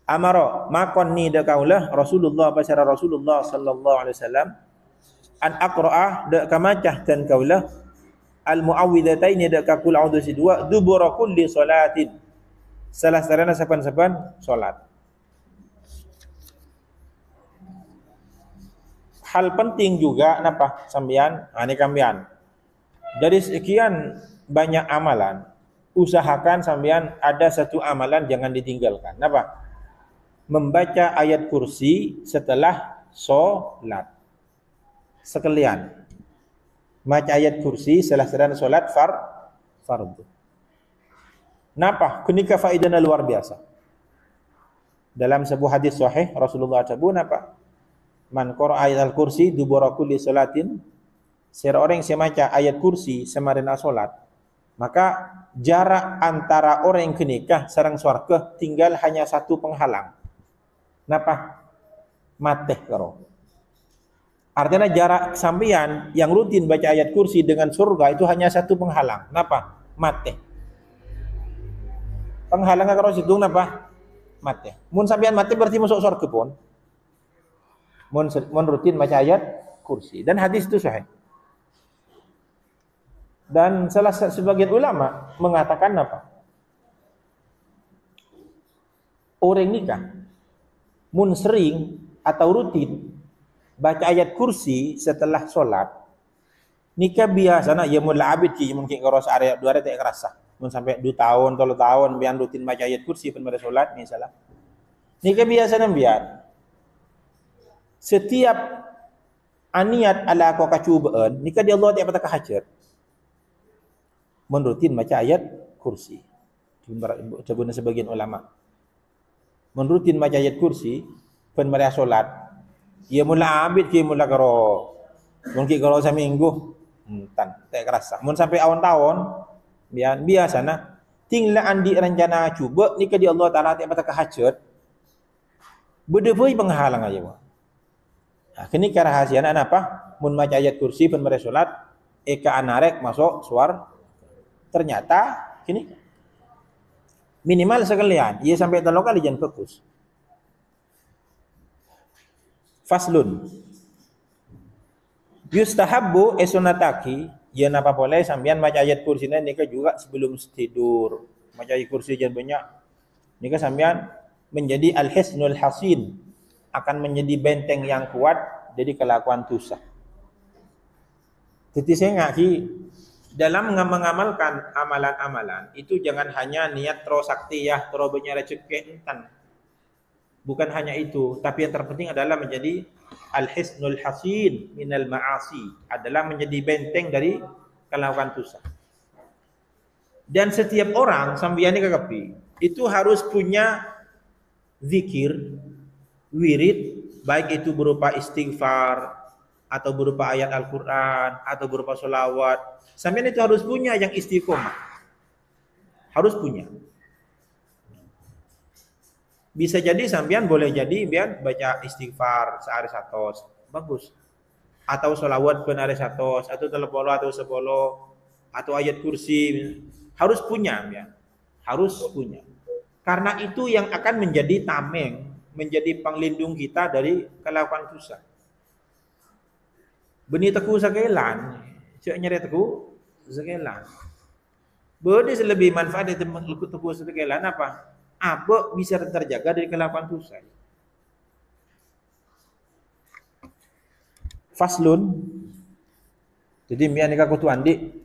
amara makon ni dak kaulah Rasulullah pasara Rasulullah sallallahu alaihi wasallam an aqra'ah dak kamacah dan kaulah al muawwidataini dak ka qul a'udzu dua dubura kulli salatin salah sarana sapan-sapan salat. hal penting juga napa sambian ini kambian. Dari sekian banyak amalan, usahakan sambian ada satu amalan jangan ditinggalkan. Napa? Membaca ayat kursi setelah solat. Sekalian. Baca ayat kursi setelah solat fardu. Napa? Kenika faedahnya luar biasa. Dalam sebuah hadis sahih Rasulullah SAW napa? Man qara'a ayatul kursi dubura kulli salatin, seorang yang membaca ayat kursi semarina salat, maka jarak antara orang yang kenikah sareng swarga tinggal hanya satu penghalang. Napa? Mateh karo. Artinya jarak sampeyan yang rutin baca ayat kursi dengan surga itu hanya satu penghalang. Napa? Mateh. Penghalang karo situ napa? Mateh. Mun sampeyan mateh berarti masuk surga pun. Mun rutin baca ayat kursi, dan hadis itu sahih. Dan sebagian ulama mengatakan apa? Orang nikah mun sering atau rutin baca ayat kursi setelah solat, nikah biasanya ya mun abid ki mungkin kalau area 2 tak kerasa. Mun sampai 2 tahun, 3 tahun biar rutin baca ayat kursi pada solat misalnya. Nikah biasanya biar setiap aniat ala kau kacubaan nikah di Allah tiap patah hajat menurutin baca ayat kursi. Coba sebagian ulama menurutin baca ayat kursi pen maria solat ia mula abid ki mula karo mungkin kalau seminggu tan tak kerasa mun sampai awal tahun biasana tinggal andi rencana cuba nikah di Allah taala tiap patah hajat berdevoi penghalang aja. Nah, kini kerahasiaan apa? Mun baca ayat kursi pen mere salat eka anarek masuk suar. Ternyata kini minimal sekalian ia sampai 3 kali jangan fokus. Faslun. Yustahabbu sunataki ya napa boleh sampean baca ayat kursi nika juga sebelum tidur. Baca ayat kursi jangan banyak. Nika sampean menjadi al-hisnul hasin, akan menjadi benteng yang kuat dari kelakuan dosa. Jadi saya ngaki dalam mengamalkan amalan-amalan itu jangan hanya niat terus sakti ya terus banyak rezeki entan. Bukan hanya itu, tapi yang terpenting adalah menjadi al-hisnul hasin minal ma'asi, adalah menjadi benteng dari kelakuan dosa. Dan setiap orang sambiani kekapi itu harus punya zikir, wirid, baik itu berupa istighfar atau berupa ayat Al-Quran atau berupa sholawat. Sampean itu harus punya yang istiqomah, harus punya. Bisa jadi sampean boleh jadi biar baca istighfar sehari 100, bagus. Atau sholawat penari 100, atau 30 atau 10, atau ayat kursi, harus punya ya. Harus punya. Karena itu yang akan menjadi tameng, menjadi penglindung kita dari kelakuan dosa. Benih teku sakelan, cek nyari teku sakelan. Bodi lebih manfaat dari teku sakelan apa? Apa bisa terjaga dari kelakuan dosa. Faslun. Jadi mian nikah kutu andi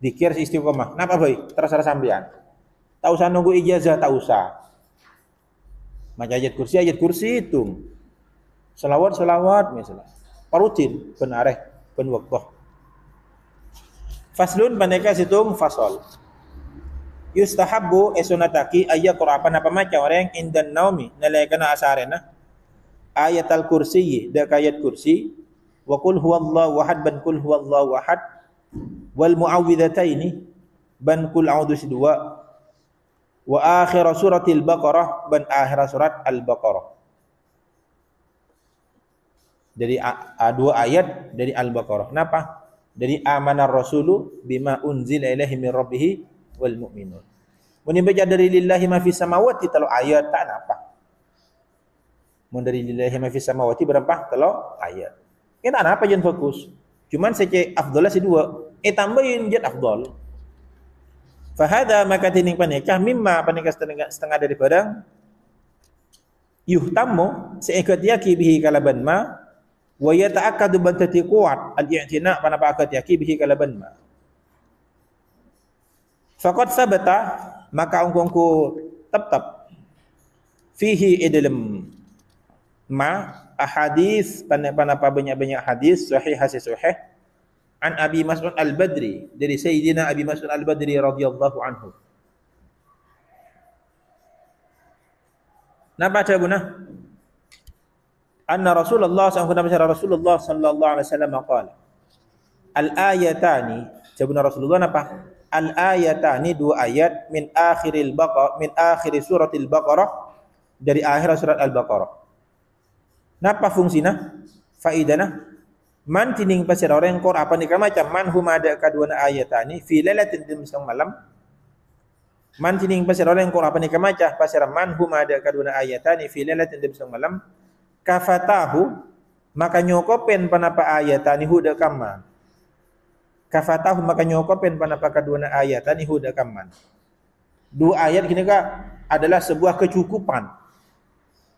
dikir istiqomah. Napa boy? Terserah sampean. Tak usah nunggu ijazah, tak usah. Baca ayat kursi itu. Selawat misalnya. Parutin penareh penwaqtah. Faslun paneka situng fasal. Yustahabbu sunataki ayyaqra apa maca orang indan naumi nalaikana asarena ayatul kursi da ayat kursi wa qul huwallahu ahad ban qul huwallahu ahad wal muawwidhataini ban qul a'udzu sidwa wa akhir suratil baqarah ban akhir surat al-baqarah. Dari 2 ayat dari al-baqarah. Kenapa? Dari amanar rasulu bima unzila ilaihi min rabbih wal mu'minun. Mun baca dari lillahi ma fis samawati telo ayat tak apa. Mun dari lillahi ma fis samawati berapa? Telo ayat. Kita apa jangan fokus. Cuman saya afdalah si 2. Tambahin jad afdal. Fahada maka tining panikah mimma panikah setengah daripada yuhtammu seikut yaki bihi kalaban ma wa yata'akkadu bantati kuat al-i'tina' panapa akad yaki bihi kalaban ma faqad sabata maka ungkungku tetap fihi idlam ma ahadis panapa banyak-banyak hadis sahih sahih an Abi Mas'ud Al-Badri dari Sayyidina Abi Mas'ud Al-Badri radhiyallahu anhu. Napa baca guna? Anna Rasulullah sallallahu alaihi wasallam qala al-ayatani jabuna Rasulullah napa? Al-ayatani dua ayat min akhir suratil Baqarah dari akhir surat Al-Baqarah. Napa fungsina? Faidana man tining pasir orang kor apa ni macam man huma ada kadua ayatani fi lailatin di malam. Man tining pasir orang kor apa ni macam pasir man huma ada kadua ayatani fi lailatin di malam. Kafatahu maka nyokopen panapa ayatani huda kaman. Kafatahu maka nyokopen panapa kadua ayatani huda kaman. Dua ayat kini adalah sebuah kecukupan.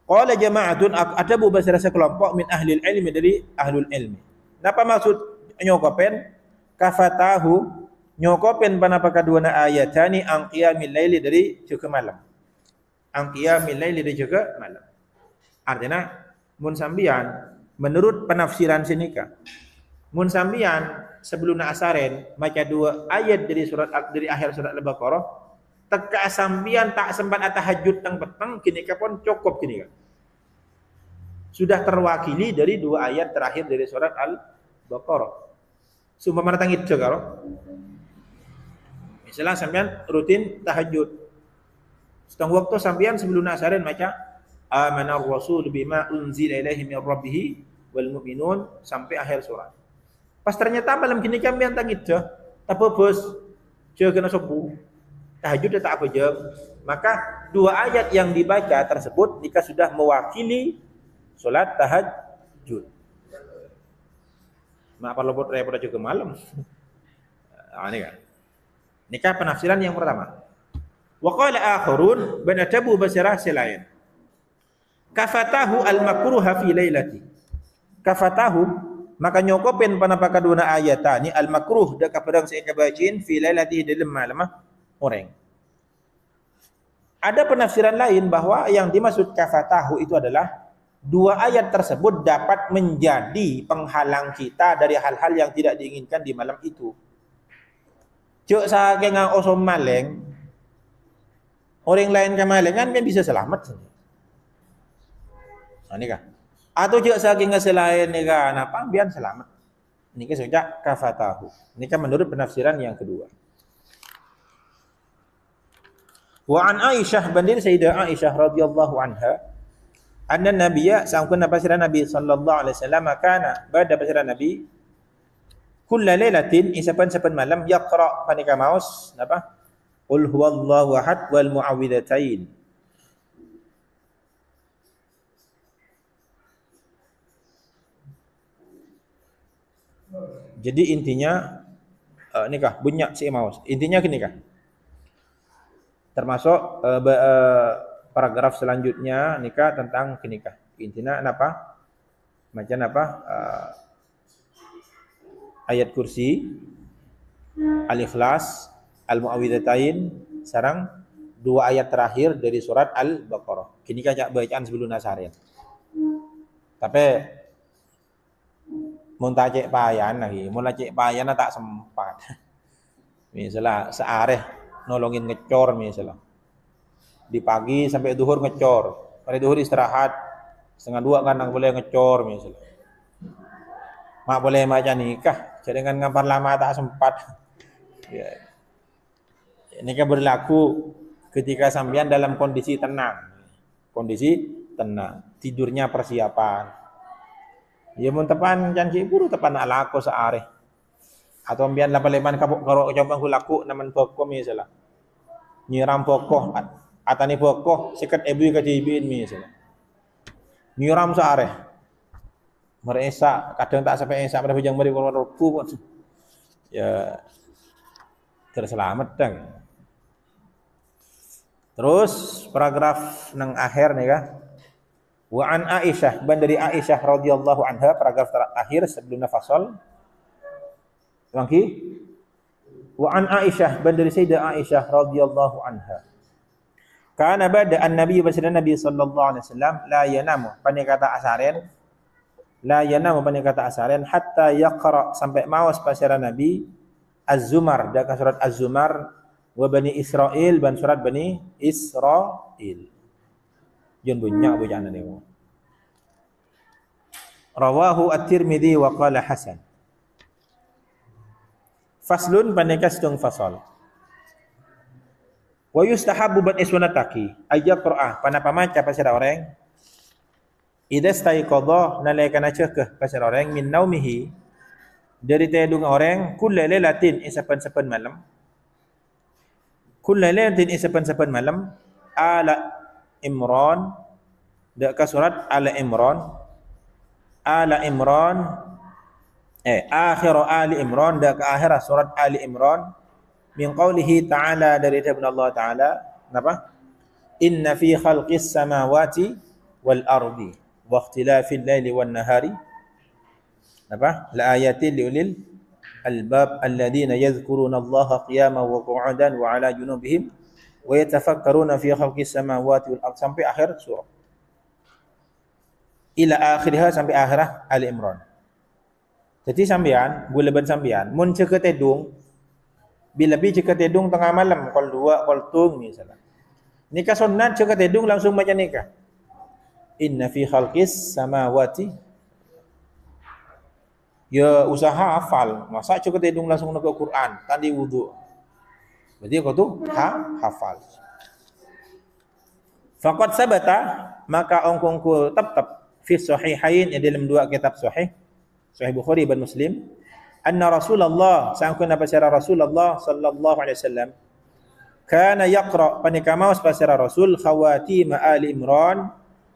Qala jama'atun ada beberapa sekelompok min ahli ilmi dari ahlul ilmi. Napa maksud nyokopen? Kafatahu nyokopen panapa kadua ayatani ang qiyamil laili dari juga malam. Ang qiyamil laili dari juga malam. Artinya mun sambian menurut penafsiran sinika mun sambian sebelum asaren maca dua ayat dari akhir surat Al-Baqarah teka sambian tak sempat tahajud tang petang kini pun cukup kini sudah terwakili dari dua ayat terakhir dari surat Al-Baqarah. Sumpama datang itu karo misalnya sambian rutin tahajud setengah waktu sambian sebelum asaren maca Amana ar-rasul bima unzila ilaihi min rabbih wal mu'minun sampai akhir surat. Pas ternyata malam kini kami antang itu, apa bos? Dia kena subuh. Tahajud tak apa je. Maka dua ayat yang dibaca tersebut jika sudah mewakili solat tahajud. Mak perlu buat repot juga malam. Ini kan. Nikah penafsiran yang pertama. Wa qala akharun banatabu basirah selain. Kafatahu al-makruha fi lailati. Kafatahu maka nyokopen panapa kaduna ayatani al-makruh da kapadang sa ikabacin fi lailati dalam malam orang. Ada penafsiran lain bahwa yang dimaksud kafatahu itu adalah dua ayat tersebut dapat menjadi penghalang kita dari hal-hal yang tidak diinginkan di malam itu. Cuk saking osom maleng orang lain ke maleng kan bisa selamat saja. Ini kah? Atau juga saking selain ni kan apa biar selamat. Ini kan sejak kafatahu. Ini kan menurut penafsiran yang kedua. Wa an Aisyah bandir Sayyidah Aisyah radhiyallahu anha anna nabiyya sangkun nafsiran Nabi sallallahu alaihi wasallam kana pada nafsiran Nabi kulla lailatin isapan malam yaqra panika maus apa? Qul huwallahu ahad wal muawwidhatain. Jadi intinya nikah bunyak si maus. Intinya gini kah? Termasuk paragraf selanjutnya nikah tentang nikah. Intinya apa? Macam apa? Ayat kursi, Al-Ikhlas, Al-Muawwidhatain, sarang dua ayat terakhir dari surat Al-Baqarah. Kini kan bacaan sebelum nasarian. Tapi mun tak cek payan lagi, mun cek payan tak sempat. Misalnya seareh nolongin ngecor misalnya. Di pagi sampai duhur ngecor, pada duhur istirahat, setengah dua kan boleh ngecor misalnya. Mak boleh macam nikah, jadi dengan ngampar lama tak sempat. Ya. Ini kan berlaku ketika sambian dalam kondisi tenang. Kondisi tenang, tidurnya persiapan. Ya mun tepan janji buru tepan nak laku seareh. Atau ambian lapan-lapan karo coba laku naman pokok misalnya. Nyiram pokok atani pokok sikat ebu ke jibin misalnya. Nyiram seareh. Meresa kadang tak sampai esak pada hujang beri rupu pun. Ya terselamat dang. Terus paragraf nang akhir nih kah? Wa an Aisyah, ban dari Aisyah radhiyallahu anha, paragraf terakhir sebelum fasal. Lagi. Wa an Aisyah, ban dari Sayyidah Aisyah radhiyallahu anha. Kana bada an-nabi Nabi sallallahu alaihi wasallam la yanamu, pandai kata asaren. La yanamu, pandai kata asaren hatta yaqra, sampai mawas pasara Nabi Az-Zumar, dak surat Az-Zumar, wa Bani Israil, ban surat Bani Israil. Jun bunyak bujana ni. Rawahu At-Tirmidzi wa qala hasan. Faslun, pandai kastung fasal. Wa yustahabbu ban iswanataki ayaqra, panapa maca pasara orang idza staiqadha, nalaikana cekeh pasara orang min naumihi, dari tidur orang, kullailatin isapan-sapan malam, kullailatin isapan-sapan malam, ala Imran, dekat surat Ala Imran, Ala Imran, akhir Ali Imran, dekat akhir surat Ali Imran, min qawlihi ta'ala, dari firman Allah Ta'ala, apa? Inna fi khalqis samawati wal ardi wa ikhtilafil laili wan nahari, apa? La ayatin liulil albab alladhina yadhkuruna Allaha qiyaman wa qu'udan wa ala junubihim wa yatafakkaruna fi khalqis samawati wal ardh, sampai akhir surah. Ila akhirha, sampai akhirah Ali Imran. Jadi sambian, gula ban sambian mun cekek tedung, bila bi cekek tedung tengah malam, qol 2 qol 3 misalnya. Nikah sunat cekek tedung langsung baca nikah. Inna fi khalqis samawati, ya usaha hafal, masa cekek tedung langsung nak Quran, tadi wudu. Berarti kau tu hafal. Faqad sabata, maka ongkongku tetap fi sahihain, dalam dua kitab sahih, Sahih Bukhari dan Muslim, anna Rasulullah, sangkuna pasara Rasulullah sallallahu alaihi wasallam, kana yaqra, panikamaus pasara Rasul, khawatim Ali Imran,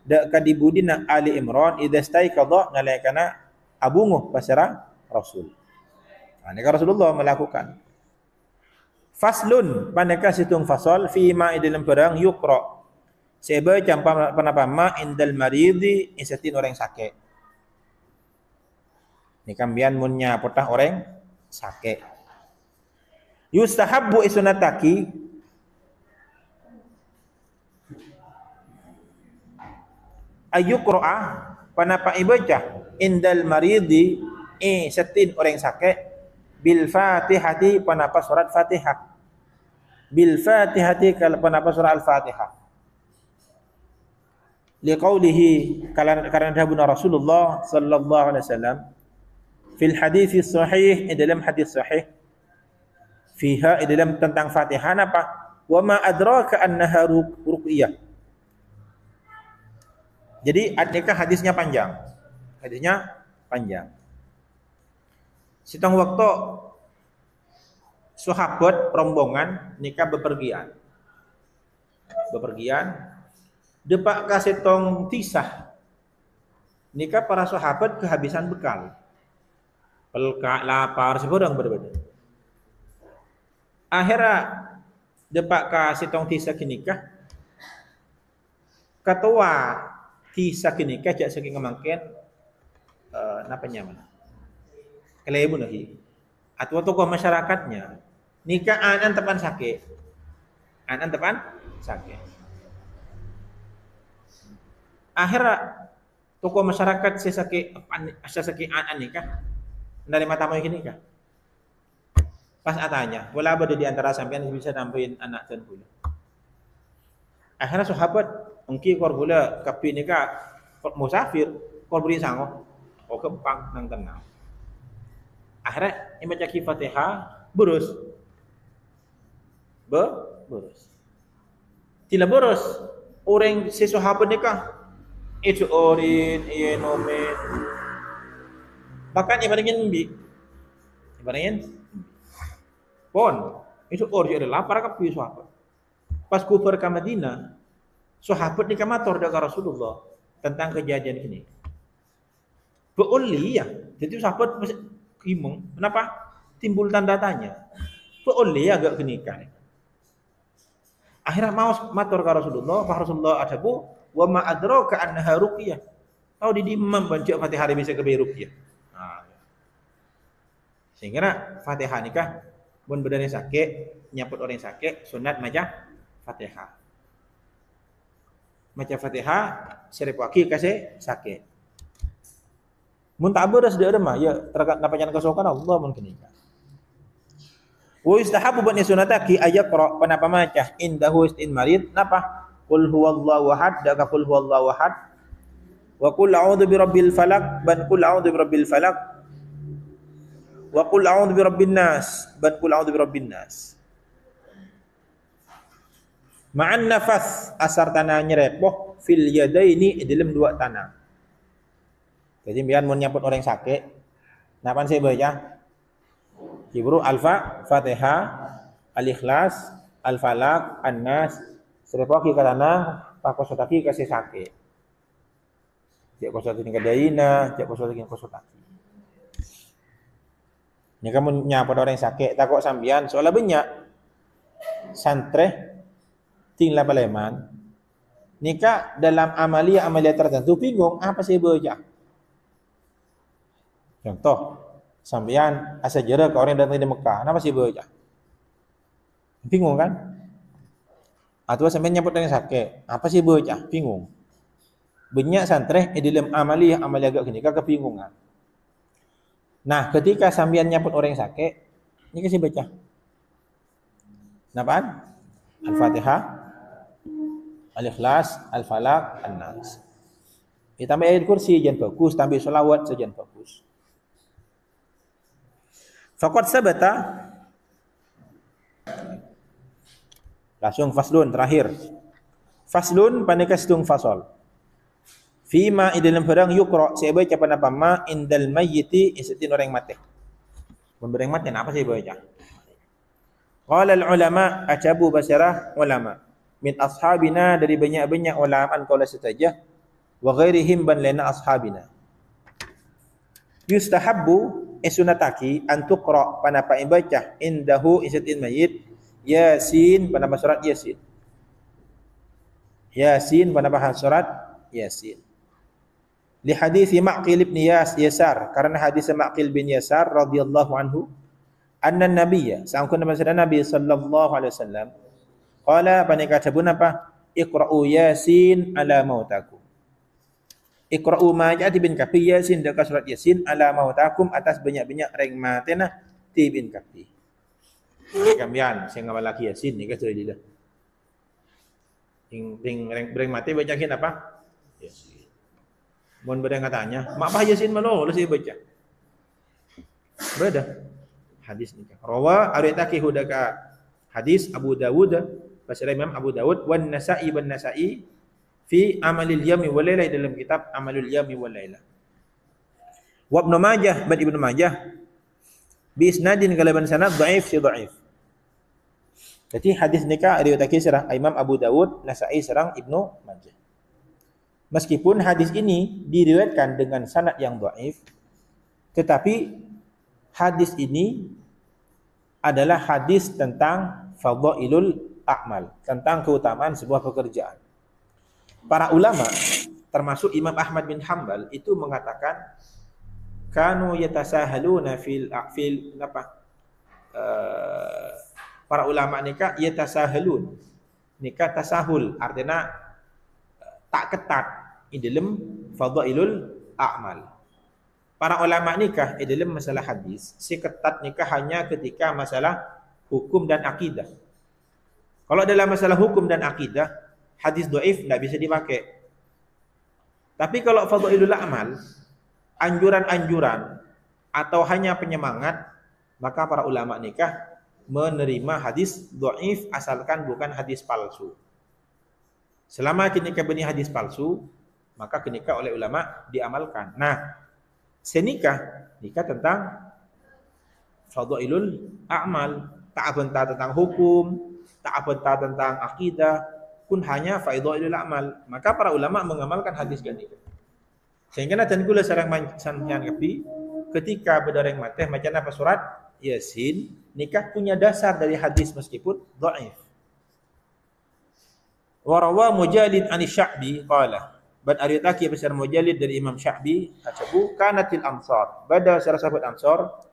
dak kadibudina Ali Imran, idza staiqadha, nalaikana abunguh pasara Rasul. Ini Rasulullah melakukan. Faslun, pandai situng fasal fi ma dalam perang yukra, seba campa panapa ma indal maridi, insatin orang sakit. Ni kambian munnya potah orang sakit. Yustahabbu isunataki ayuqra, panapa ibaca indal maridi, insatin orang sakit, bil Fatihati, panapa surat Fatihah. Bil Fatihati, kalau panapa surat Al-Fatihah. Liqaulihi, karena dahbuna Rasulullah sallallahu alaihi wasallam fil hadis sahih, dalam hadis sahih, fiha, dalam tentang Fatihah apa? Wa ma adraka annaha ruqyah. Jadi adakah hadisnya panjang? Hadisnya panjang. Sitang waktu sahabat rombongan nikah bepergian. Depak kasih tong tisah. Nikah para sahabat kehabisan bekal. Pelka lapar seborang berbeda. Akhirnya depak kasih tong tisah nikah. Ketua tisah nikah jak saking mangken napanya mana? Kelebu lagi. Atau tokoh masyarakatnya nikah anan tepan sakit. Anan tepan sakit. Akhirnya tokoh masyarakat sesakit anan nikah. Dari mata mau nikah. Pas atanya, wala ada di antara sampean bisa nambahin anak dan pula. Akhirnya sahabat engki kor pula kapi nikah musafir, kor beri sangoh. Oh kempang nang tenang. Akhirnya yang baca Fatihah burus. Burus. Tidak burus. Orang si sahabat nikah itu orin, iya nomen. Bahkan ibaratnya mbi. Ibaratnya pon, itu orang ada lapar kapi sahabat. Pas kufur ke Madinah, sahabat nikah matur dengan Rasulullah tentang kejadian ini. Beuli ya. Jadi sahabat imeng, kenapa? Timbul tanda tanya. Boleh agak kenikah. Akhirnya mau matur ka Rasulullah, fa Rasulullah adabu wa ma adraka annaha ruqyah. Tahu di imam baca Fatihah bisa ke ruqyah. Nah, sehingga Fatihah nikah mun bedane sakit, nyaput orang sakit, sunat maca Fatihah. Maca Fatihah serep waki kasih sakit. Mun tak beres dia mah ya terkat napa jangan kesokan Allah mungkin nikah. Wa yustahabu ban sunataki ayaqra panapa maca indahu istin marid napa qul huwallahu ahad daga qul huwallahu ahad wa qul a'udzu birabbil falaq ban qul a'udzu birabbil falaq wa qul a'udzu birabbin nas ban qul a'udzu birabbin nas ma'an nafas asar tanah nyerepoh fil yadaini dalam dua tanah. Jadi biar mun nyaput orang sakit napa saya baca Kibru Al-Fatihah, Al-Ikhlas, Al-Falaq, An-Nas, serepaki katana, pakosotaki kasih sakit. Cek kosotaki kadaina, cek kosotaki kosotaki. Ini kamu nyapa orang sakit, takut sambian, soalnya banyak santre tinggal paleman. Nikah dalam amalia tertentu bingung apa sih baca. Contoh sampean asa jera ke orang datang di Mekah, kenapa sih baca? Bingung kan? Atau sampean nyambut dengan sakit, apa sih baca? Bingung. Banyak santre di dalam amali agak gini, kebingungan. Nah, ketika sampean nyambut orang sakit, ini kasih baca. Napaan? Al-Fatihah, Al-Ikhlas, Al-Falaq, An-Nas. Ditambah ayat kursi jangan bagus, tambah selawat saja bagus. Faqad sabata langsung faslun terakhir. Faslun panika sedung fasal. Fima dalam barang yukra saya baca apa ma indal mayyiti isetin orang mati. Orang mati apa saya baca? Qala al ulama ajabu basyarah ulama min ashabina dari banyak-banyak ulama qala satajah wa ghairihim ban lana ashabina. Yustahabbu sunataki antuqra panapa baca indahu isatin mayit Yasin panapa surat Yasin. Yasin panapa surat Yasin. Li hadis Ma'qil bin Yasar karena hadis Ma'qil bin Yasar radhiyallahu anhu anna nabiyya sangkun Nabi sallallahu alaihi wasallam qala panika cabun apa iqra'u Yasin ala mautakum. Iqra'u ma ja'ati bin kafi Yasin dekat surat Yasin ala mautakum atas banyak-banyak reng matena ti bin kafi. Ini kambian saya ngawal lagi Yasin ni kata dia. Reng mati bacakin apa? Yasin. Mun beda katanya, mak bah Yasin malo lu saya baca. Beda. Hadis ni kan. Rawa aritaki hudaka hadis Abu Dawud, bahasa Imam Abu Dawud wan Nasa'i ban Nasa'i fi amalil yami wal laila dalam kitab amalul yami wal laila. Wa Ibnu Majah ban Ibnu Majah bi isnadin kalaban sanad dhaif si dhaif. Jadi hadis nikah riwayat sareng Imam Abu Dawud, Nasa'i sareng Ibnu Majah. Meskipun hadis ini diriwayatkan dengan sanad yang dhaif, tetapi hadis ini adalah hadis tentang fadhailul a'mal, tentang keutamaan sebuah pekerjaan. Para ulama termasuk Imam Ahmad bin Hanbal itu mengatakan kanu yatasahaluna fil apa para ulama nikah yatasahalun nikah tasahul artinya tak ketat di dalam fadhailul a'mal. Para ulama nikah di dalam masalah hadis si ketat nikah hanya ketika masalah hukum dan akidah. Kalau dalam masalah hukum dan akidah hadis dhaif tidak bisa dipakai. Tapi kalau fadhailul a'mal, anjuran-anjuran atau hanya penyemangat, maka para ulama nikah menerima hadis dhaif asalkan bukan hadis palsu. Selama kenika benih hadis palsu, maka kenika oleh ulama diamalkan. Nah, senikah nikah tentang fadhailul a'mal, tak bentah tentang hukum, tak bentah tentang akidah, pun hanya fadhailul a'mal. Maka para ulama mengamalkan hadis nikah. Sehingga nanti kula sareng sampeyan kapi ketika berdareng mati macam apa surat Yasin nikah punya dasar dari hadis meskipun dhaif. Wa rawa Mujalid an Sya'bi qala. Bad aritaki besar Mujalid dari Imam Sya'bi acabu kanatil ansar. Bada sahabat Ansar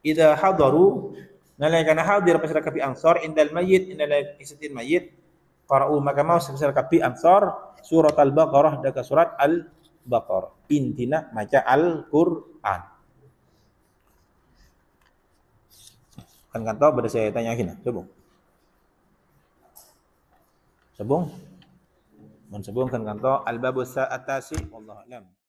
idza hadaru nalaikana hadir pasal kapi Ansar indal mayyit indal isatin mayyit qara'u maka mau pasal kapi Ansar surat Al-Baqarah daka surat Al-Baqarah. Intina maca Al-Qur'an. Kan tahu pada saya tanya gini, coba. Sabung? Mun sabung kan kanto al-babu sa'atasi wallahu a'lam.